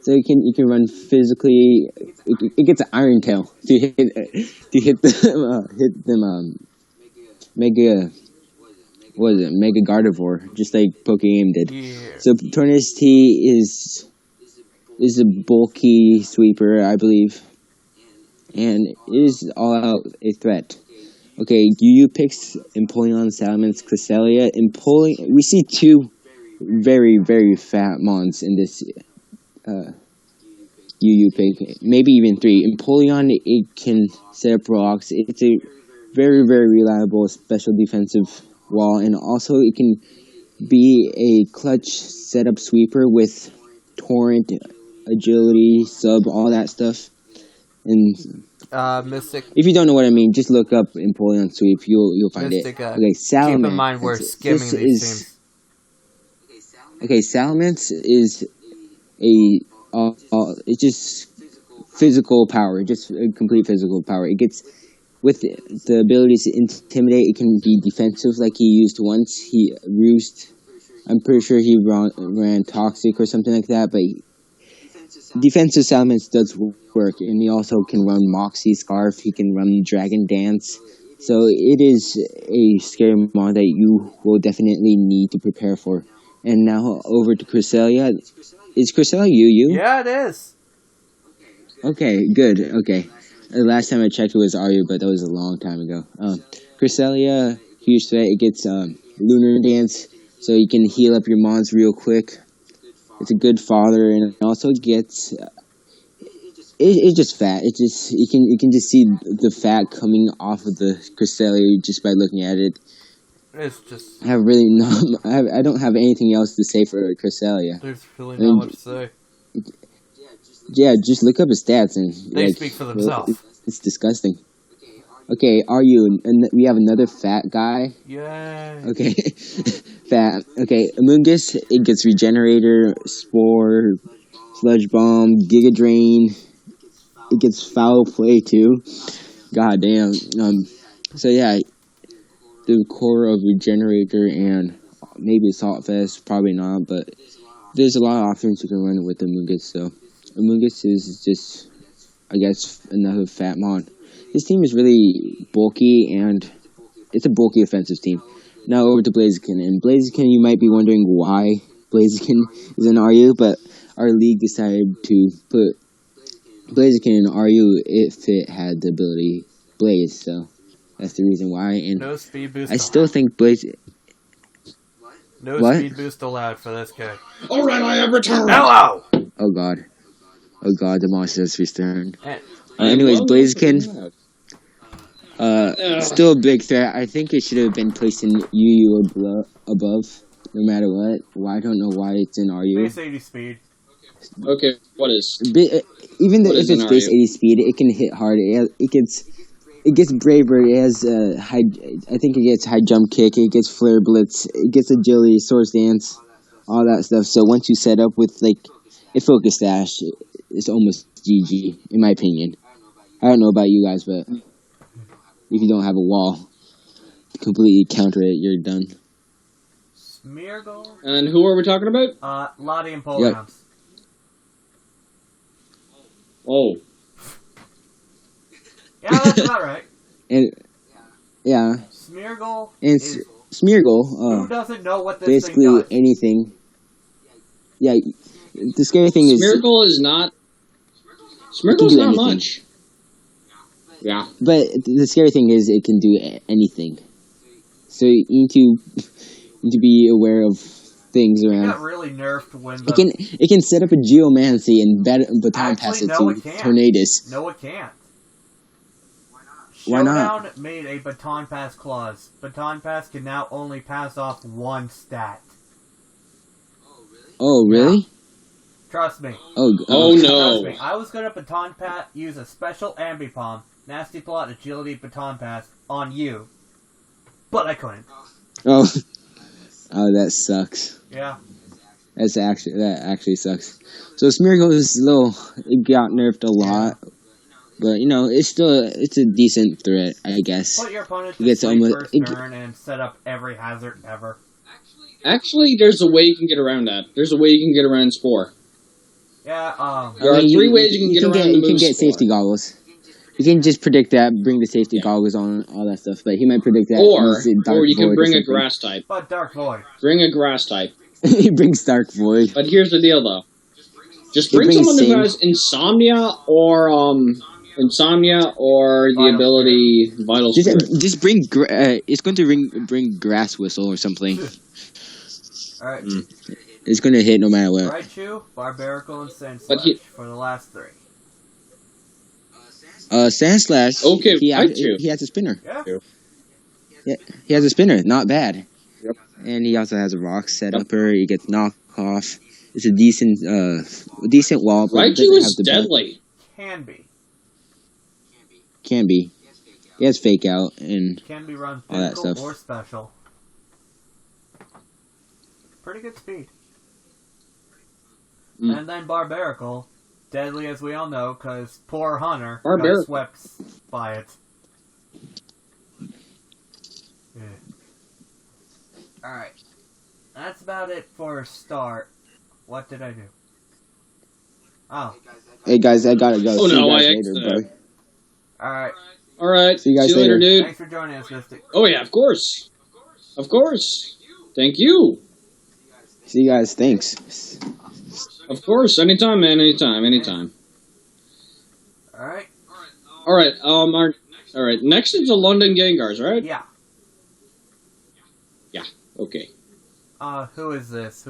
So you can run physically. It gets Iron Tail to hit them Mega. What is it? Mega Gardevoir, just like Pokemon did. Yeah. So Tornadus T is a bulky sweeper, I believe, and it is all out a threat. Okay, UU picks Empoleon, Salamence, Cresselia. We see 2 very, very fat mons in this UU pick, maybe even 3. Empoleon, it can set up rocks. It's a very, very reliable special defensive wall, and also it can be a clutch setup sweeper with Torrent, Agility, Sub, all that stuff. And Mystic. if you don't know what I mean, just look up Empoleon Sweep. You'll find Mystic, it. Okay, Salamence. Keep in mind we're skimming these teams. Okay, Salamence is it's just physical power, just complete physical power. It gets, with the ability to intimidate, it can be defensive like he used once. He Roost, I'm pretty sure he ran Toxic or something like that, but defensive Salamence does work, and he also can run Moxie, Scarf, he can run Dragon Dance. So it is a scary mon that you will definitely need to prepare for. And now over to Cresselia. Is Cresselia UU? Yeah, it is. Okay, good. Okay. The last time I checked it was RU, but that was a long time ago. Cresselia, huge threat. It gets Lunar Dance, so you can heal up your mons real quick. It's a good father, and it also gets... It's just fat. It just you can just see the fat coming off of the Cresselia just by looking at it. It's just... I don't have anything else to say for Cresselia. There's really not much to say. Yeah, just look up his stats and they speak for themselves. It's disgusting. Okay, are you? And we have another fat guy. Yay. Okay, fat. Okay, Amoongus. It gets Regenerator, Spore, Sludge Bomb, Giga Drain. It gets Foul Play too. God damn. So yeah, the core of Regenerator and maybe Assault Vest. Probably not, but there's a lot of options you can run with Amoongus. So Amoongus is just, I guess, another fat mon. This team is really bulky, and it's a bulky offensive team. Now over to Blaziken. And Blaziken, you might be wondering why Blaziken is in RU, but our league decided to put Blaziken in RU if it had the ability Blaze, so that's the reason why. And No speed boost. I still think Blaze... No What? speed boost allowed for this guy. Alright, I have returned! Hello! Oh god. Oh god, the monster's returned. And Anyways, Well, Blaziken... still a big threat. I think it should have been placed in UU or above, no matter what. Well, I don't know why it's in RU. base 80 speed. Okay, what is? Even What if is in it's base RU? 80 speed, it can hit hard. It gets braver. It has high. I think it gets high jump kick. It gets flare blitz. It gets agility, source dance, all that stuff. So once you set up with like a focus dash, it's almost GG in my opinion. I don't know about you guys, but if you don't have a wall to completely counter it, you're done. Smeargle? And who are we talking about? Lottie and Yep. Polehounds. Oh. Yeah, that's about right. And yeah, Smeargle and is... Smeargle, Who doesn't know what this basically thing does? anything. Yeah, the scary thing is, Smeargle is not... can Smeargle's do not anything. much. Yeah. but the scary thing is it can do anything. So you need to be aware of things It around. got really nerfed when the... It can set up a geomancy and baton pass Actually, it no, to it can't. Tornadus. No, it can't. Why not? Showdown made a baton pass clause. Baton pass can now only pass off one stat. Oh really? Trust me. Oh Trust no. me. I was gonna baton pass, use a special ambipom, nasty plot, agility, baton pass on you, but I couldn't. Oh, oh, that sucks. Yeah. That actually sucks. So Smeargle is it got nerfed a lot, but you know it's a decent threat, I guess. Put your opponent It to gets sleep almost- first it- turn and set up every hazard ever. Actually, there's a way you can get around that. There's a way you can get around Spore. Yeah, There are three ways you can get around the You can move get Spore. safety goggles. You can just predict that, bring the safety goggles on, all that stuff. But he might predict that. use it Dark Or you can Void bring a something. grass type. but Dark Void. Bring a grass type. He brings Dark Void. But here's the deal, though. Just He bring brings someone who Sing. has insomnia or the Vital ability Vital Spirit. Just bring. It's going to bring Grass Whistle or something. Alright. It's going to hit no matter what. Raichu, Barbarical, and Sandslash But he- for the last three. Sandslash. Okay, he Raichu. has a spinner. Yeah. Yeah, he has a spinner. Not bad. Yep. And he also has a rock setuper. He gets knockoff. It's a decent wall. But it Raichu doesn't have is the deadly. Can be. Can be. He has fake out and Can be run all that physical stuff. or special. Pretty good speed. Mm. And then Barbarical. Deadly as we all know, because poor Hunter got Barbarical. swept by it. Yeah. Alright. That's about it for a start. What did I do? Oh. hey guys, I gotta go. Oh, See no, you guys I later, X'd bro. that. Alright. Alright. See you guys later, later. dude. Thanks for joining us, Mystic. Oh, yeah, of course. Of course. Thank you. See you guys. Thanks. Of course. Anytime, man. Anytime. Alright. Alright, alright. Next is the London Gengars, right? Yeah. Okay. Who is this?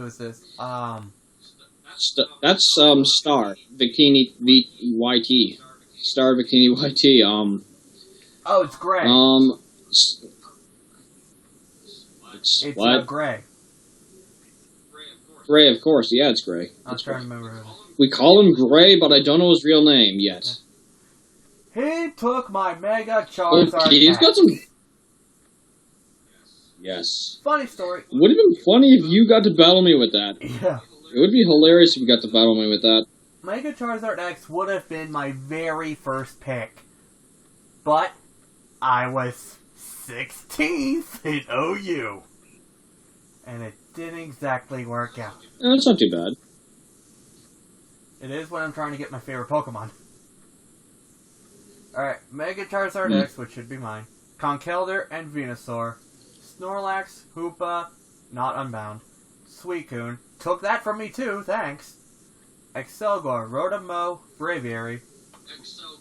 That's Star Bikini VYT. Star Bikini YT. Oh, it's Gray. It's it's what? Gray. Gray, of course. Yeah, it's Gray. I'm trying to remember who. We call him Gray, but I don't know his real name yet. He took my Mega Charizard Okay, he's got X. some... Yes. Funny story. It would have been funny if you got to battle me with that. Yeah. It would be hilarious if you got to battle me with that. Mega Charizard X would have been my very first pick. But I was 16th in OU. And it didn't exactly work out. That's not too bad. It is when I'm trying to get my favorite Pokemon. Alright, Mega Charizard X, which should be mine. Conkeldurr and Venusaur. Snorlax, Hoopa, not Unbound. Suicune, took that from me too, thanks. Excelgor, Rotom-Mow, Braviary.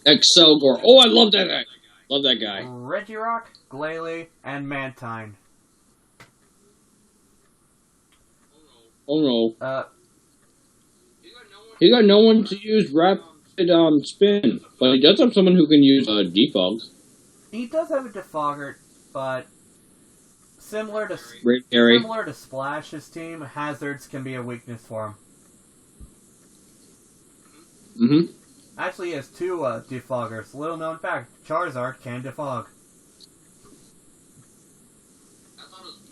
Excelgor. Oh, I love that guy. Love that guy. Regirock, Glalie, and Mantine. Oh no. He got no one to use Rapid Spin, but he does have someone who can use Defog. He does have a Defogger, but similar Braviary. to Splash's team, Hazards can be a weakness for him. Mm-hmm. Actually, he has two Defoggers. Little known fact, Charizard can defog.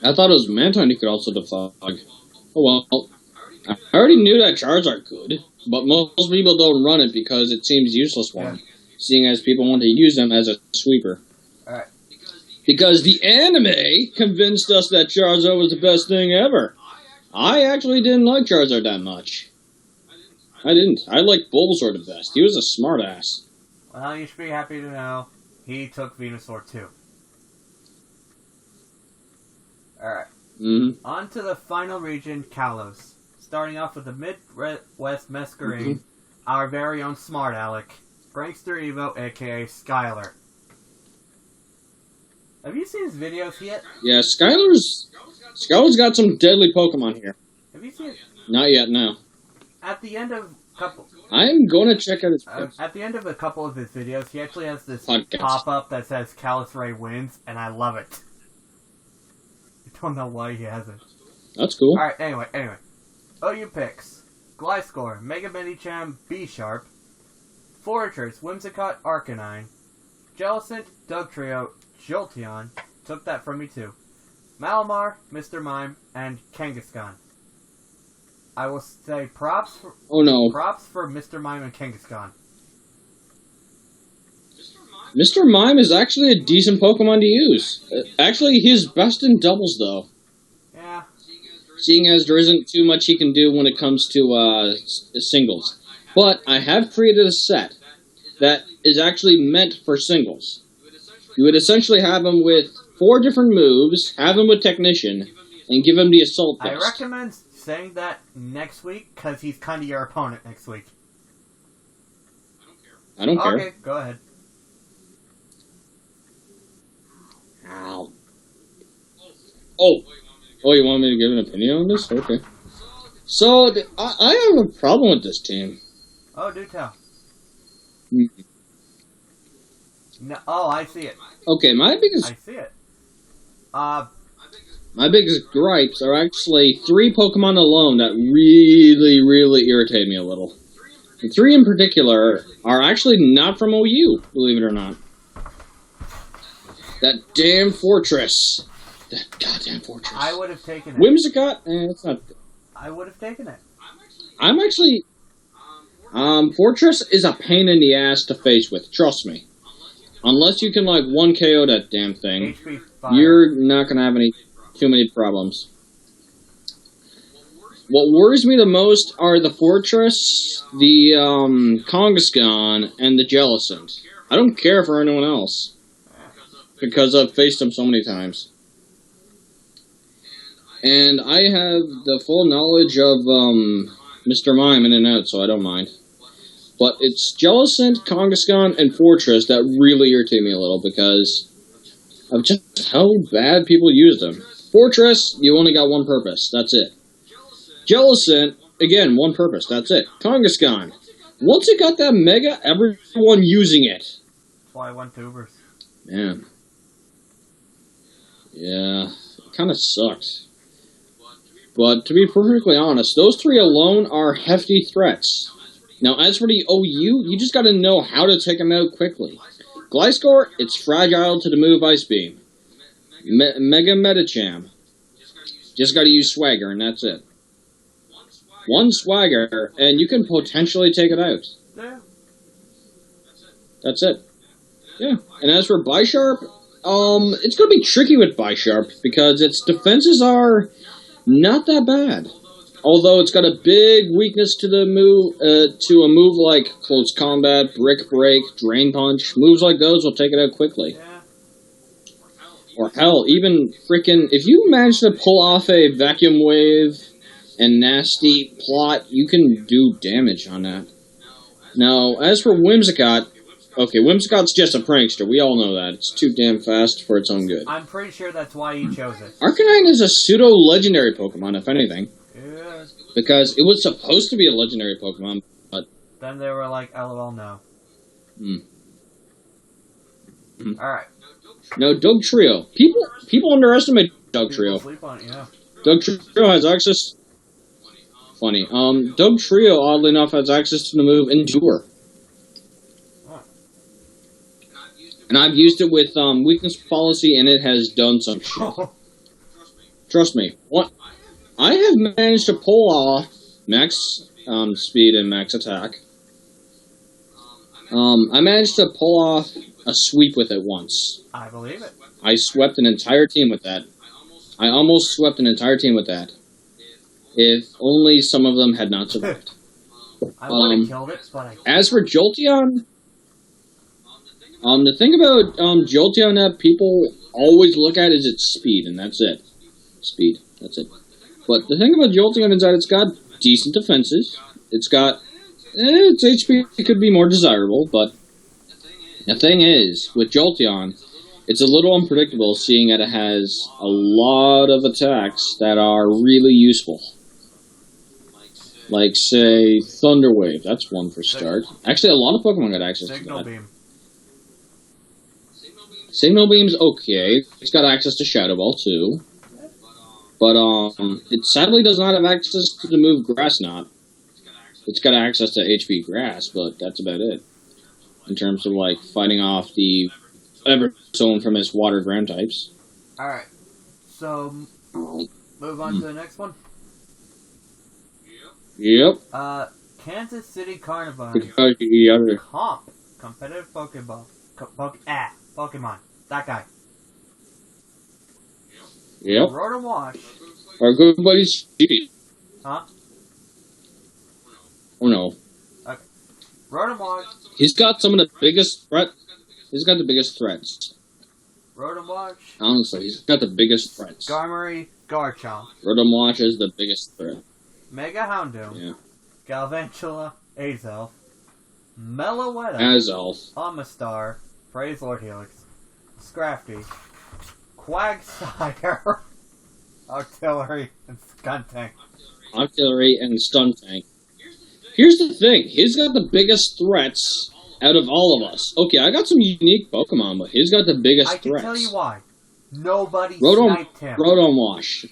I thought it was Mantine who could also defog. Oh well. I already knew that Charizard could, but most people don't run it because it seems useless for them, seeing as people want to use them as a sweeper. Alright. Because the anime convinced us that Charizard was the best thing ever. I actually didn't like Charizard that much. I didn't. I liked Bulbasaur the best. He was a smartass. Well, you should be happy to know he took Venusaur too. Alright. Mm-hmm. On to the final region, Kalos. Starting off with the Midwest Masquerade, our very own Smart Alec, Prankster Evo, aka Skylar. Have you seen his videos yet? Yeah, Skylar's got some deadly Pokemon here. Have you seen? Not yet, no. At the end of I'm going to check out his at the end of a couple of his videos, he actually has this podcast. pop-up that says Kalos Ray wins, and I love it. I don't know why he has it. That's cool. Alright, anyway. OU picks. Gliscor, Mega Medicham, B-Sharp. Fortress, Whimsicott, Arcanine. Jellicent, Dugtrio, Jolteon. Took that from me too. Malamar, Mr. Mime, and Kangaskhan. I will say props for Mr. Mime and Kangaskhan. Mr. Mime is actually a decent Pokemon to use. Actually, he's best in doubles, though. Yeah. Seeing as there isn't too much he can do when it comes to singles. But I have created a set that is actually meant for singles. You would essentially have him with 4 different moves, have him with Technician, and give him the Assault Vest. I recommend saying that next week, because he's kind of your opponent next week. I don't care. Okay, go ahead. Ow. Oh, you want me to give an opinion on this? Okay. So, I have a problem with this team. Oh, do tell. Hmm. No, oh, I see it. Okay, my I see it. My biggest gripes are actually 3 Pokemon alone that really irritate me a little. The 3 in particular are actually not from OU, believe it or not. That damn Fortress. That goddamn Fortress. I would have taken it. Whimsicott? It's not... I would have taken it. I'm actually... Fortress is a pain in the ass to face with, trust me. Unless you can, like, 1-KO that damn thing, HP fire. you're not gonna have too many problems. What worries me the most are the Fortress, the, Kangaskhan, and the Jellicent. I don't care for anyone else. Because I've faced them so many times. And I have the full knowledge of, Mr. Mime in and out, so I don't mind. But it's Jellicent, Kangaskhan, and Fortress that really irritate me a little because of just how bad people use them. Fortress, you only got one purpose, that's it. Jellicent, again, one purpose, that's it. Kangaskhan, once it got that Mega, everyone using it. That's why I went tubers. Man. Yeah, it kind of sucks. But to be perfectly honest, those 3 alone are hefty threats. Now, as for the OU, you just gotta know how to take them out quickly. Gliscor, it's fragile to the move Ice Beam. Mega Metacham. Just gotta use Swagger, and that's it. One Swagger, and you can potentially take it out. Yeah. That's it. Yeah. And as for Bisharp, it's gonna be tricky with Bisharp because its defenses are not that bad. Although it's got a big weakness to the move, to a move like Close Combat, Brick Break, Drain Punch. Moves like those will take it out quickly. Yeah. Or hell, even freaking, if you manage to pull off a Vacuum Wave and Nasty Plot, you can do damage on that. Now, as for Whimsicott, okay, Whimsicott's just a prankster. We all know that. It's too damn fast for its own good. I'm pretty sure that's why you chose it. Arcanine is a pseudo-legendary Pokemon, if anything. Yeah. Because it was supposed to be a legendary Pokemon, but... Then they were like, LOL, no. Alright. No, Dugtrio. People underestimate Dugtrio. Sleep on it, yeah. Dugtrio has access... Funny. Dugtrio, oddly enough, has access to the move Endure. And I've used it with Weakness Policy, and it has done some shit. Trust me. What? I have managed to pull off max speed and max attack. I managed to pull off a sweep with it once. I believe it. I swept an entire team with that. I almost swept an entire team with that. If only some of them had not survived. I would have killed it, but I... As for Jolteon... the thing about Jolteon that people always look at is its speed, and that's it. Speed, that's it. But the thing about Jolteon is that it's got decent defenses. It's got... its HP could be more desirable, but... The thing is, with Jolteon, it's a little unpredictable, seeing that it has a lot of attacks that are really useful. Like, say, Thunder Wave. That's one for start. Actually, a lot of Pokemon got access to that. Signal Beam. Signal Beam's okay. It's got access to Shadow Ball, too. But, it sadly does not have access to the move Grass Knot. It's got access to HP Grass, but that's about it. In terms of, like, fighting off the Everzone from its water ground types. Alright. So, move on to the next one. Yep. Kansas City Carnivine. Because the other... Comp. Competitive Pokeball. Pokemon. That guy. Yep. Rotom Wash. Our good buddy Stevie. Huh? Oh no. Okay. Rotom Wash. He's got some of the biggest He's got the biggest threats. Rotom Wash. Honestly, he's got the biggest threats. Gardery. Garchomp. Rotom Wash is the biggest threat. Mega Houndoom. Yeah. Galvantula. Azelf. Meloetta. Azelf. Amistar. Praise Lord Helix. Scrafty. Quagsire. Artillery. And Skuntank. Artillery and Stuntank. Here's the thing. He's got the biggest threats out of all of us. Okay, I got some unique Pokemon, but he's got the biggest I can threats. tell you why. Nobody sniped him. Rotom Wash.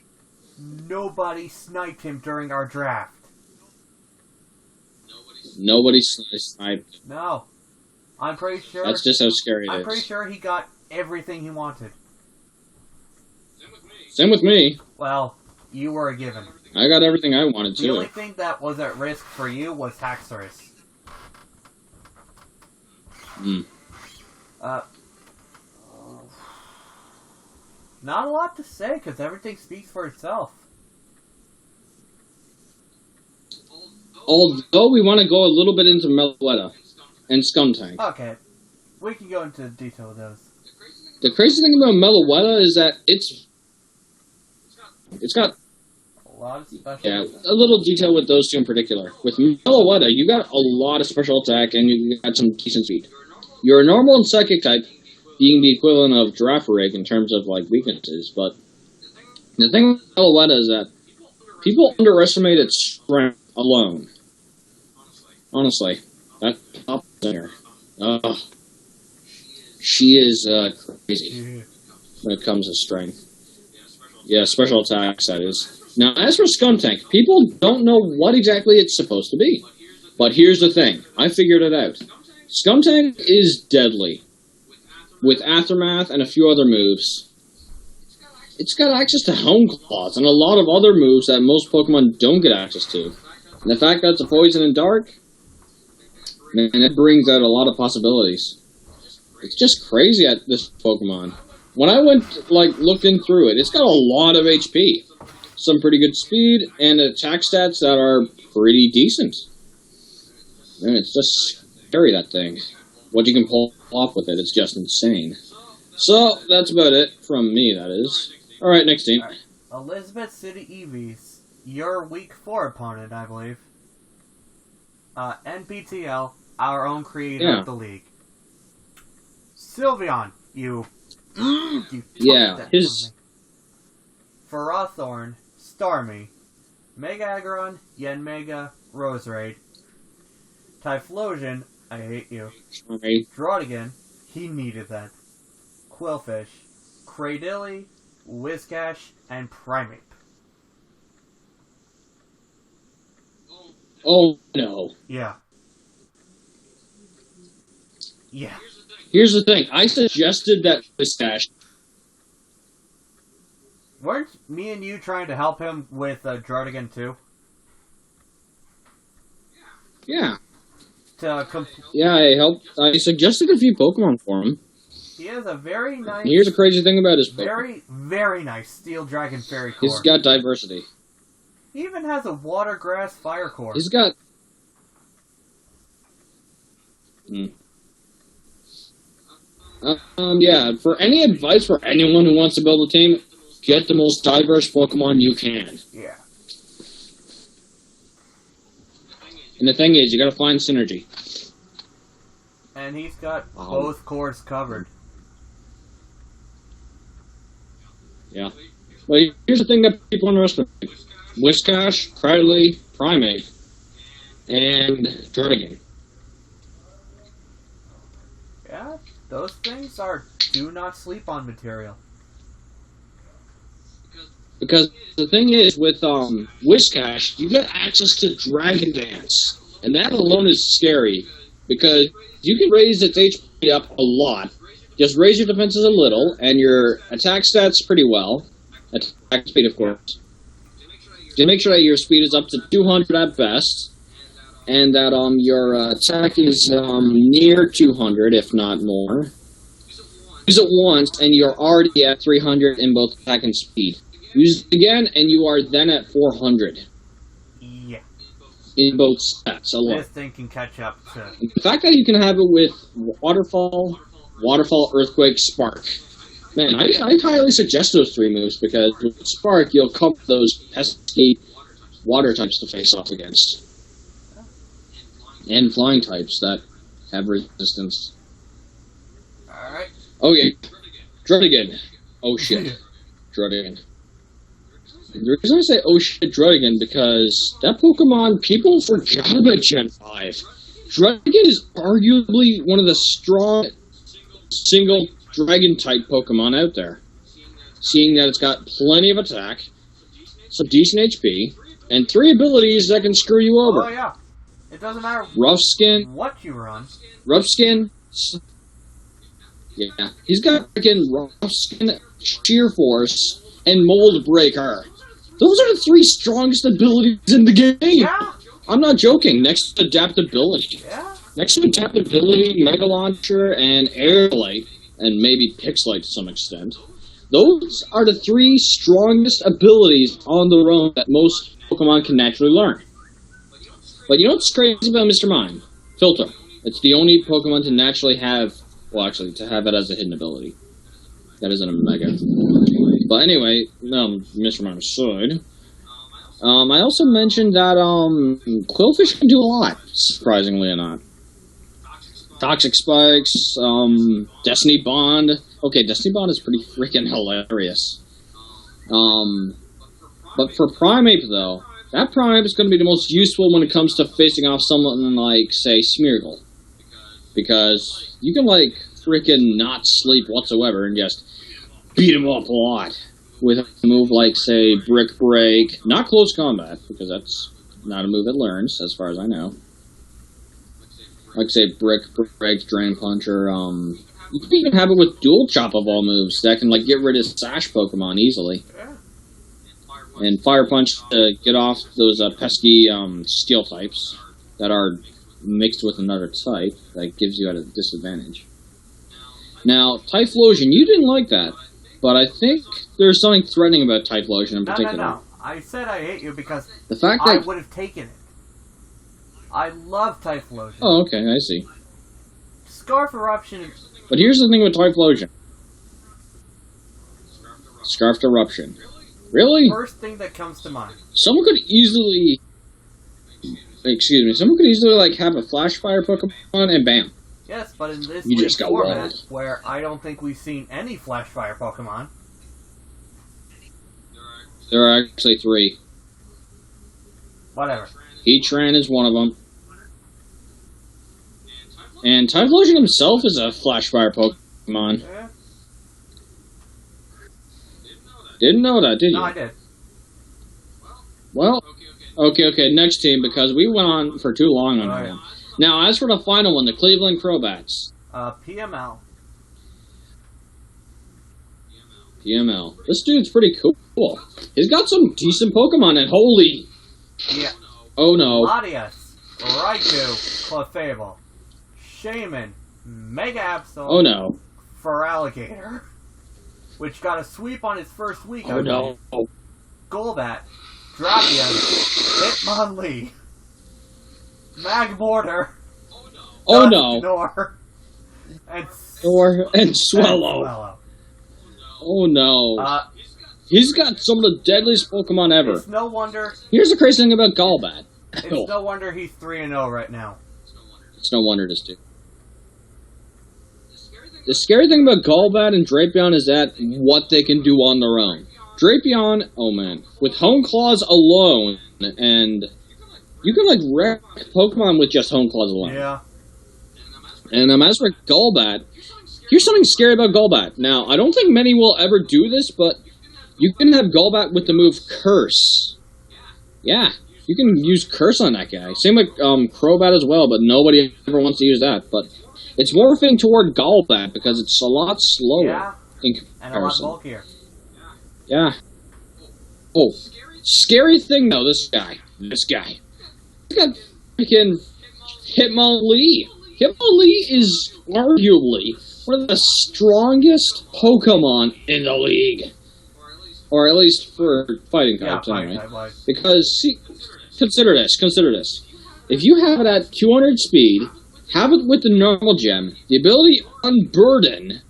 Nobody sniped him during our draft. Nobody sniped. No. I'm pretty sure... That's just how scary it is. I'm pretty sure he got everything he wanted. Same with me. Well, you were a given. I got everything I wanted The too. only thing that was at risk for you was Haxorus. Not a lot to say, because everything speaks for itself. Although we want to go a little bit into Meloetta and Skuntank. Okay. We can go into detail with those. The crazy thing about Meloetta is that it's got A lot of special... yeah, a little detail with those two in particular. With Meloetta, you got a lot of special attack and you got some decent speed. You're a normal and psychic type, being the equivalent of Girafarig in terms of like weaknesses, but the thing with Meloetta is that people underestimate its strength alone. Honestly, that top singer, she is crazy when it comes to strength. Yeah, special attacks, that is. Now, as for Skuntank, people don't know what exactly it's supposed to be. But here's the thing. I figured it out. Skuntank is deadly with Aftermath and a few other moves. It's got access to Home Claws and a lot of other moves that most Pokemon don't get access to. And the fact that it's a Poison and Dark, man, it brings out a lot of possibilities. It's just crazy at this Pokemon. When I went, looking through it, it's got a lot of HP. Some pretty good speed, and attack stats that are pretty decent. Man, it's just scary, that thing. What you can pull off with it, it's just insane. So, that's about it from me, that is. Alright, next team. Right. Elizabeth City EVs. Your Week 4 opponent, I believe. NPTL, our own creator of the league. Sylveon, you yeah, his... Ferrothorn, Starmie. Mega Aggron, Yanmega, Roserade. Typhlosion, I hate you. Sorry. Draudigan, he needed that. Quillfish, Cradily, Whiscash, and Primeape. Oh, no. Yeah. Yeah. Here's the thing. I suggested that Whiscash. Weren't me and you trying to help him with Draudigan too? Yeah. To Yeah, I suggested a few Pokemon for him. He has a very nice... Here's the crazy thing about his Pokemon. Very, very nice Steel Dragon Fairy Core. He's got diversity. He even has a Water Grass Fire Core. He's got... yeah, for any advice for anyone who wants to build a team, get the most diverse Pokemon you can. Yeah. And the thing is, you gotta find synergy. And he's got both cores covered. Yeah. Well, here's the thing that people underestimate. Whiscash, Cradily, Primeape, and Draudigan. Yeah, those things are do not sleep on material. Because the thing is, with Whiscash, you get access to Dragon Dance. And that alone is scary. Because you can raise its HP up a lot. Just raise your defenses a little, and your attack stats pretty well. Attack speed, of course. Just make sure that your speed is up to 200 at best. And that your attack is near 200, if not more. Use it once, and you're already at 300 in both attack and speed. Use it again, and you are then at 400. Yeah. In both stats alone. This thing can catch up to... The fact that you can have it with Waterfall, Earthquake, Spark. Man, I highly suggest those three moves, because with Spark, you'll cover those pesky water types to face off against. And flying types that have resistance. Alright. Okay. Draudigan. Oh shit. Draudigan. The reason I say oh shit Draudigan because that Pokemon people forgot about Gen 5. Draudigan is arguably one of the strong single dragon type Pokemon out there. Seeing that it's got plenty of attack, some decent HP, and 3 abilities that can screw you over. Oh yeah. It doesn't matter Rough Skin. what you run. Rough Skin. Yeah. He's got freaking Rough Skin, Sheer Force, and Mold Breaker. Those are the 3 strongest abilities in the game. Yeah. I'm not joking. Next to Adaptability. Yeah. Next to Adaptability, Mega Launcher, and Air Light, and maybe Pixelite to some extent. Those are the 3 strongest abilities on the road that most Pokemon can naturally learn. But you know what's crazy about Mr. Mime? Filter. It's the only Pokemon to naturally have... Well, actually, to have it as a hidden ability. That isn't a Mega. But anyway, Mr. Mime aside... I also mentioned that Quillfish can do a lot, surprisingly enough. Toxic Spikes, Destiny Bond. Okay, Destiny Bond is pretty freaking hilarious. But for Primeape, though, that Primeape is going to be the most useful when it comes to facing off someone like, say, Smeargle. Because you can, like, freaking not sleep whatsoever and just beat him up a lot. With a move like, say, Brick Break. Not Close Combat, because that's not a move it learns, as far as I know. like say Brick, Break, Drain Punch, or you can even have it with Dual Chop of all moves that can like get rid of Sash Pokemon easily. Yeah. And Fire Punch to get off those pesky Steel types that are mixed with another type that gives you at a disadvantage. Now, Typhlosion, you didn't like that, but I think there's something threatening about Typhlosion in particular. No. I said I hate you because The fact I that would have taken it. I love Typhlosion. Oh, okay, I see. Scarf Eruption. But here's the thing with Typhlosion. Scarfed Eruption. Really? First thing that comes to mind. Someone could easily... Excuse me. Someone could easily, like, have a Flash Fire Pokemon and bam. Yes, but in this You just got format, walled. where I don't think we've seen any Flash Fire Pokemon. There are actually 3. Whatever. Heatran is one of them. And Typhlosion himself is a Flash Fire Pokemon. Yeah. Didn't know that, did you? No, I did. Well, okay, next team, because we went on for too long on that one. Now, as for the final one, the Cleveland Crowbats. PML. PML. This dude's pretty cool. He's got some decent Pokemon, and holy... Yeah. Oh no. Latias, Raikou, Clefable, Shaman, Mega Absol, Oh no. Feraligatr, which got a sweep on its first week. Oh no. Golbat, Drapion, Hitmonlee, Magmortar, Oh no. Dusknoir, And Swallow. Oh no. He's got some of the deadliest Pokemon ever. It's no wonder. Here's the crazy thing about Golbat. It's no wonder he's 3-0 right now. It's no wonder this dude. The scary thing about Golbat and Drapion is that what they can do on their own. Drapion, oh man, with Hone Claws alone, and you can like wreck Pokemon with just Hone Claws alone. Yeah. And as for Golbat, here's something scary about Golbat. Now, I don't think many will ever do this, but you can have Golbat with the move Curse. Yeah, you can use Curse on that guy. Same with Crobat as well, but nobody ever wants to use that. But it's morphing toward Golbat because it's a lot slower in comparison. And a lot bulkier. Yeah. Oh, scary thing though, this guy. He's got freaking Hitmonlee. Hitmonlee is arguably one of the strongest Pokemon in the league. Or at least for fighting types, anyway. Because, see, consider this. If you have it at 200 speed, have it with the normal gem, the ability Unburden,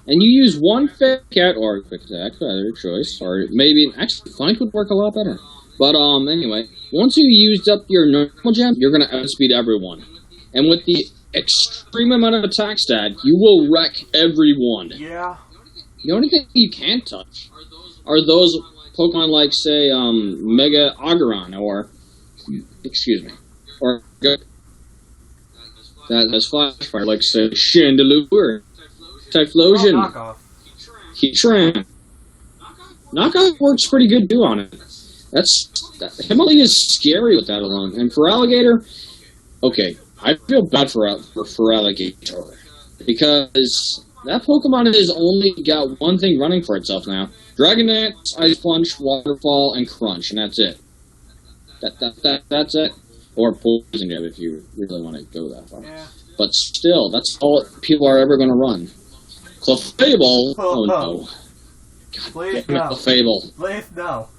and you use one Fake Cat or Quick Attack, either choice, or maybe, actually, Flank would work a lot better. But, anyway, once you used up your normal gem, you're going to outspeed everyone. And with the extreme amount of attack stat, you will wreck everyone. Yeah. The only thing you can't touch are those Pokemon like, say, Mega Ogeron, or, excuse me, or that's Flash Fire, like, say, Chandelure, Typhlosion, Heatran. Knockoff works pretty good, too, on it. Hitmonlee is scary with that alone. And for Alligator, okay, I feel bad for Alligator, because that Pokemon has only got one thing running for itself now. Dragon Dance, Ice Punch, Waterfall, and Crunch, and that's it. That's it. Or Poison Jab if you really want to go that far. Yeah. But still, that's all people are ever going to run. Clefable, oh no. God Please damn it, no. Clefable. Please no.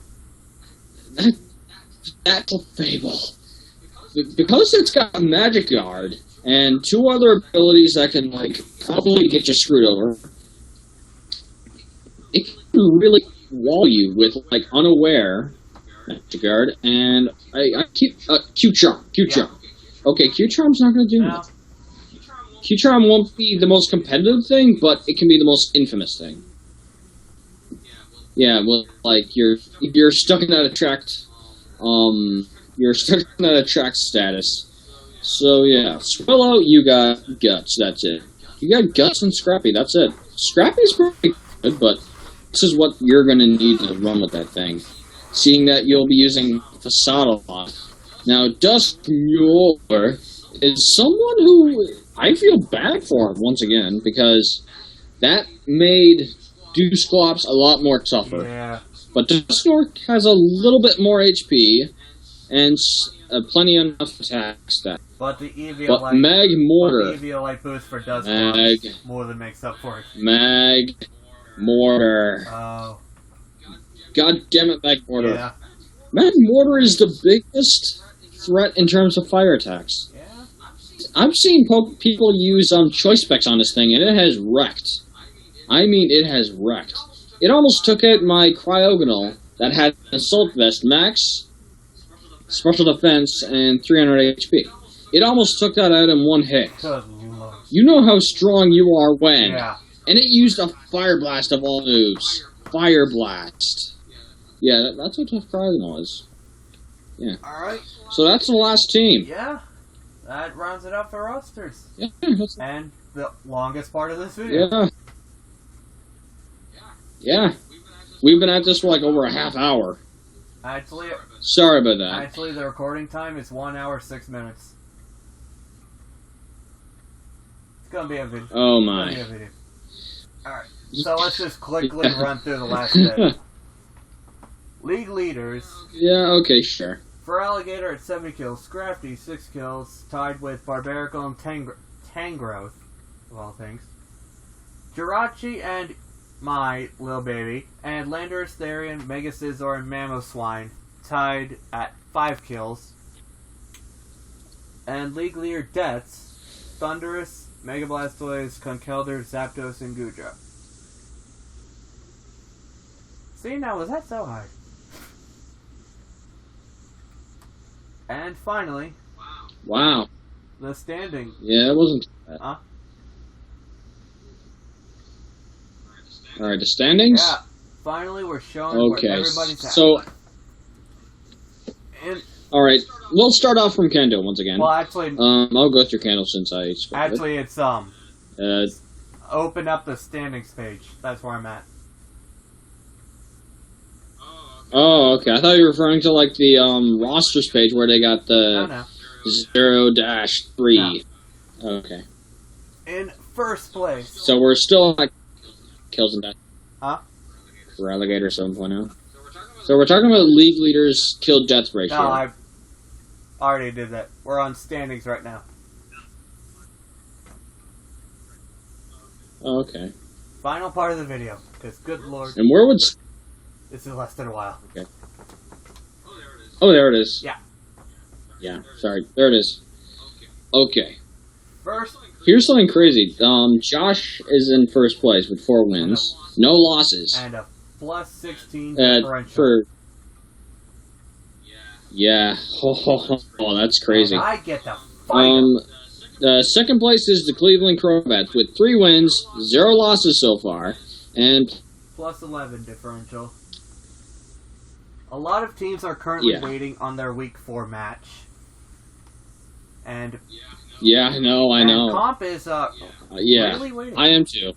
That Clefable. Because it's got a Magic Guard, and 2 other abilities that can, like, probably get you screwed over, it can really wall you with, like, Unaware, Magic Guard, and Q-Charm. Yeah. Okay, Q-Charm's not going to do No. much. Q-Charm won't be the most competitive thing, but it can be the most infamous thing. Yeah, well, like, you're stuck in that attract, you're stuck in that attract status. So, yeah, Swallow, you got Guts, that's it. You got Guts and Scrappy, that's it. Scrappy's pretty good, but this is what you're going to need to run with that thing. Seeing that you'll be using Facade a lot. Now, Dusknoir is someone who I feel bad for once again, because that made Dusclops a lot more tougher. Yeah. But Dusknork has a little bit more HP and plenty enough attack stat. But the Eviolite, But Mag Mortar. the Eviolite boost for Dusclops more than makes up for it. Mag Mortar. Oh. God damn it, Mag Mortar. Yeah. Mag Mortar is the biggest threat in terms of fire attacks. Yeah. I've seen people use choice specs on this thing, and it has wrecked. I mean, it has wrecked. It almost took out my Cryogonal that had an Assault Vest Max, Special Defense, and 300 HP. It almost took that out in one hit. Good lord. You know how strong you are when. Yeah. And it used a Fire Blast of all moves. Fire Blast. Yeah, that's what tough Cryogonal is. Yeah. Alright. So that's the last team. Yeah. That rounds it up for rosters. Yeah, that's... And the longest part of this video. Yeah. Yeah. We've been at this for like over a half hour. Actually, Sorry about that. Actually, the recording time is 1 hour 6 minutes. It's gonna be a video. Oh my. Alright, so let's just quickly run through the last bit. League leaders. Yeah, okay, sure. For Alligator at 70 kills, Scrafty 6 kills, tied with Barbarical and Tangrowth, of all things. Jirachi and my little baby, and Landorus, Therian, Mega Scizor, and Mamoswine tied at 5 kills. And League Leader deaths, Thundurus, Mega Blastoise, Conkeldurr, Zapdos, and Goodra. See, now was that so hard? And finally, Wow. the standing. Yeah, it wasn't bad. Huh? Alright, the standings? Yeah, finally we're showing Okay, where everybody's at. so... And, Alright, we'll start off from Kendo once again. well, actually, I'll go through Kendo since I spoke of actually, it's it. open up the standings page. That's where I'm at. Oh, okay. I thought you were referring to, like, the, rosters page where they got No, the no. 0-3. Okay. In first place. So we're still, like, kills and deaths. Huh? For Alligator 7.0. So we're talking about league leaders kill death ratio. No, I already did that. We're on standings right now. Oh, okay. Final part of the video. Because, good lord, And where would... this has lasted a while. Okay. Oh, there it is. Yeah. Yeah, sorry. There it is. Okay. First, Here's something crazy. Josh is in first place with 4 wins. No losses. and a plus 16 differential. For... Yeah. Oh, that's crazy. And I get the fight. Second place is the Cleveland Crowbats with 3 wins, 0 losses so far, and... Plus 11 differential. A lot of teams are currently Yeah. waiting on their week 4 match. And Yeah, I know. Comp is Yeah, really waiting. I am too.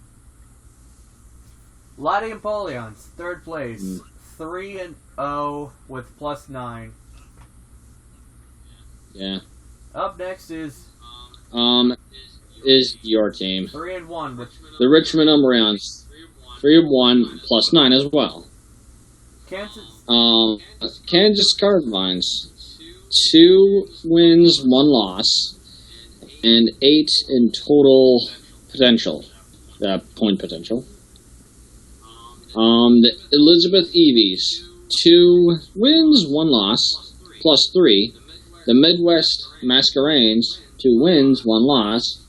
Lottie and Polions, third place. 3-0 with plus 9. Yeah. Up next is Is your team. 3-1 with The Richmond Umbreons. 3-1 plus 9 as well. Kansas. Kansas Cardvines. 2 wins, 1 loss, and 8 in total potential. Point potential. The Elizabeth Eevees. 2 wins, 1 loss, plus 3. The Midwest Masquerades. 2 wins, 1 loss,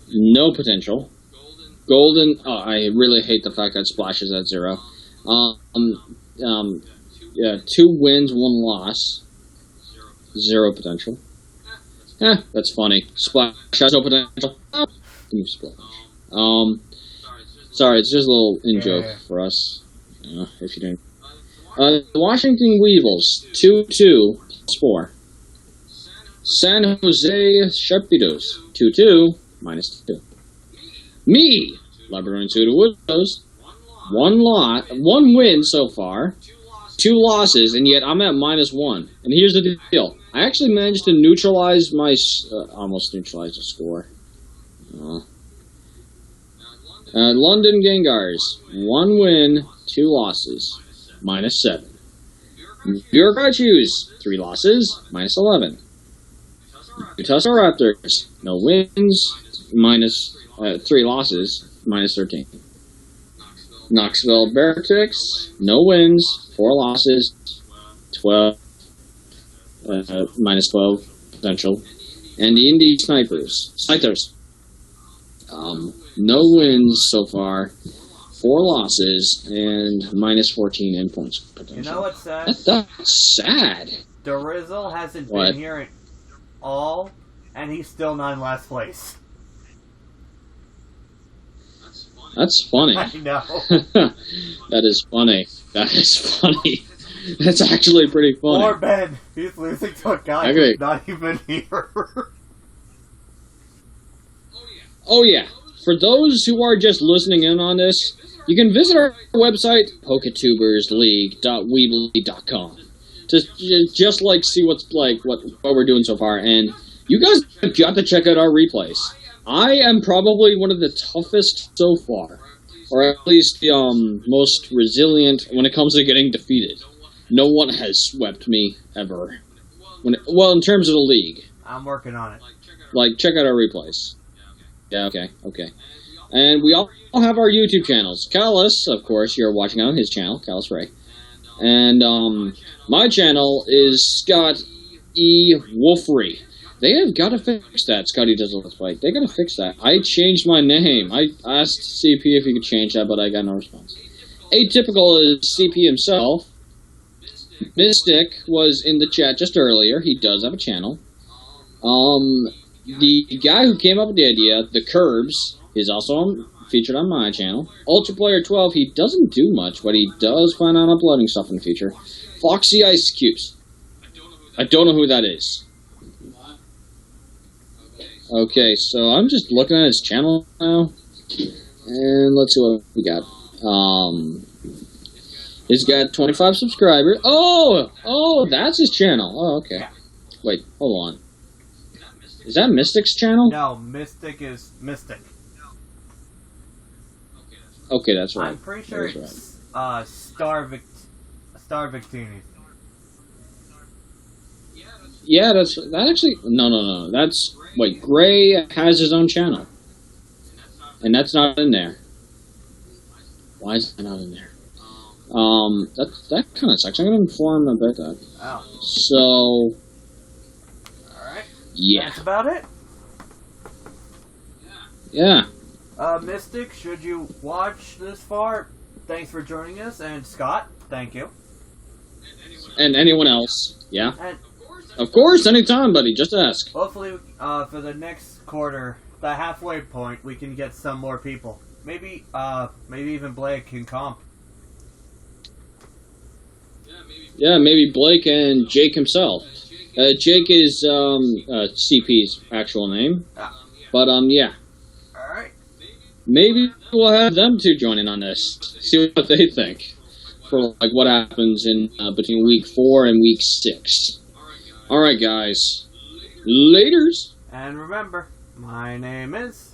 no potential. Golden. Oh, I really hate the fact that Splash is at 0. Yeah, 2 wins, 1 loss. 0 potential. That's funny. Splash has no potential. Give me Splash. Sorry, it's just a little in-joke for us. If you didn't. The Washington Weevils, 2-2 plus 4. San Jose Sharpedos, 2-2 minus 2. Me, Labrador and Pseudo Widows, 1 win so far. 2 losses, and yet I'm at -1. And here's the deal. I actually managed to neutralize my... almost neutralize the score. London Gengars. 1 win, 2 losses. -7. Bureaucrat Shoes. 3 losses, -11. Tusker Raptors. No wins, 3 losses, -13. Knoxville Bearticks. No wins, 4 losses, 12, -12 potential. And the Indy Snipers. No wins so far, 4 losses, and -14 in points potential. You know what's sad? That's sad. Dorizzle hasn't What? been here at all, and he's still not in last place. That's funny. I know. That is funny. That is funny. That's actually pretty funny. Poor Ben. He's losing to a guy Okay. who's not even here. Oh yeah. For those who are just listening in on this, you can visit our website, PoketubersLeague.weebly.com, to just like see what we're doing so far. And you guys have got to check out our replays. I am probably one of the toughest so far, or at least the most resilient when it comes to getting defeated. No one has swept me ever. In terms of the league. I'm working on it. Like, check out our replays. Yeah, okay. And we all have our YouTube channels. Callus, of course, you're watching on his channel, Callus Ray. And my channel is Scott E. Wolfrey. They have got to fix that. Scotty does Let's Play. They got to fix that. I changed my name. I asked CP if he could change that, but I got no response. Atypical is CP himself. Mystic was in the chat just earlier. He does have a channel. The guy who came up with the idea, the Curbs, is also featured on my channel. Ultraplayer 12, he doesn't do much, but he does plan on uploading stuff in the future. Foxy Ice Cubes. I don't know who that is. Okay, so I'm just looking at his channel now, and let's see what we got. He's got 25 subscribers. Oh, that's his channel. Oh, okay. Wait, hold on. Is that Mystic's channel? No, Mystic is Mystic. Okay, that's right. I'm pretty sure it's Star Victini. Yeah, that actually... No. Wait, Gray has his own channel. And that's not in there. Why is that not in there? That kind of sucks. I'm going to inform him about that. Oh. So... Alright. Yeah. That's about it. Yeah. Mystic, should you watch this far, thanks for joining us. And Scott, thank you. And anyone else. Yeah. And Of course, anytime, buddy. Just ask. hopefully, for the next quarter, the halfway point, we can get some more people. Maybe even Blake can comp. Yeah, maybe Blake and Jake himself. Jake is CP's actual name. But, yeah. Alright. Maybe we'll have them two join in on this. See what they think. For, like, what happens in between week 4 and week 6. Alright, guys. Laters. And remember, my name is...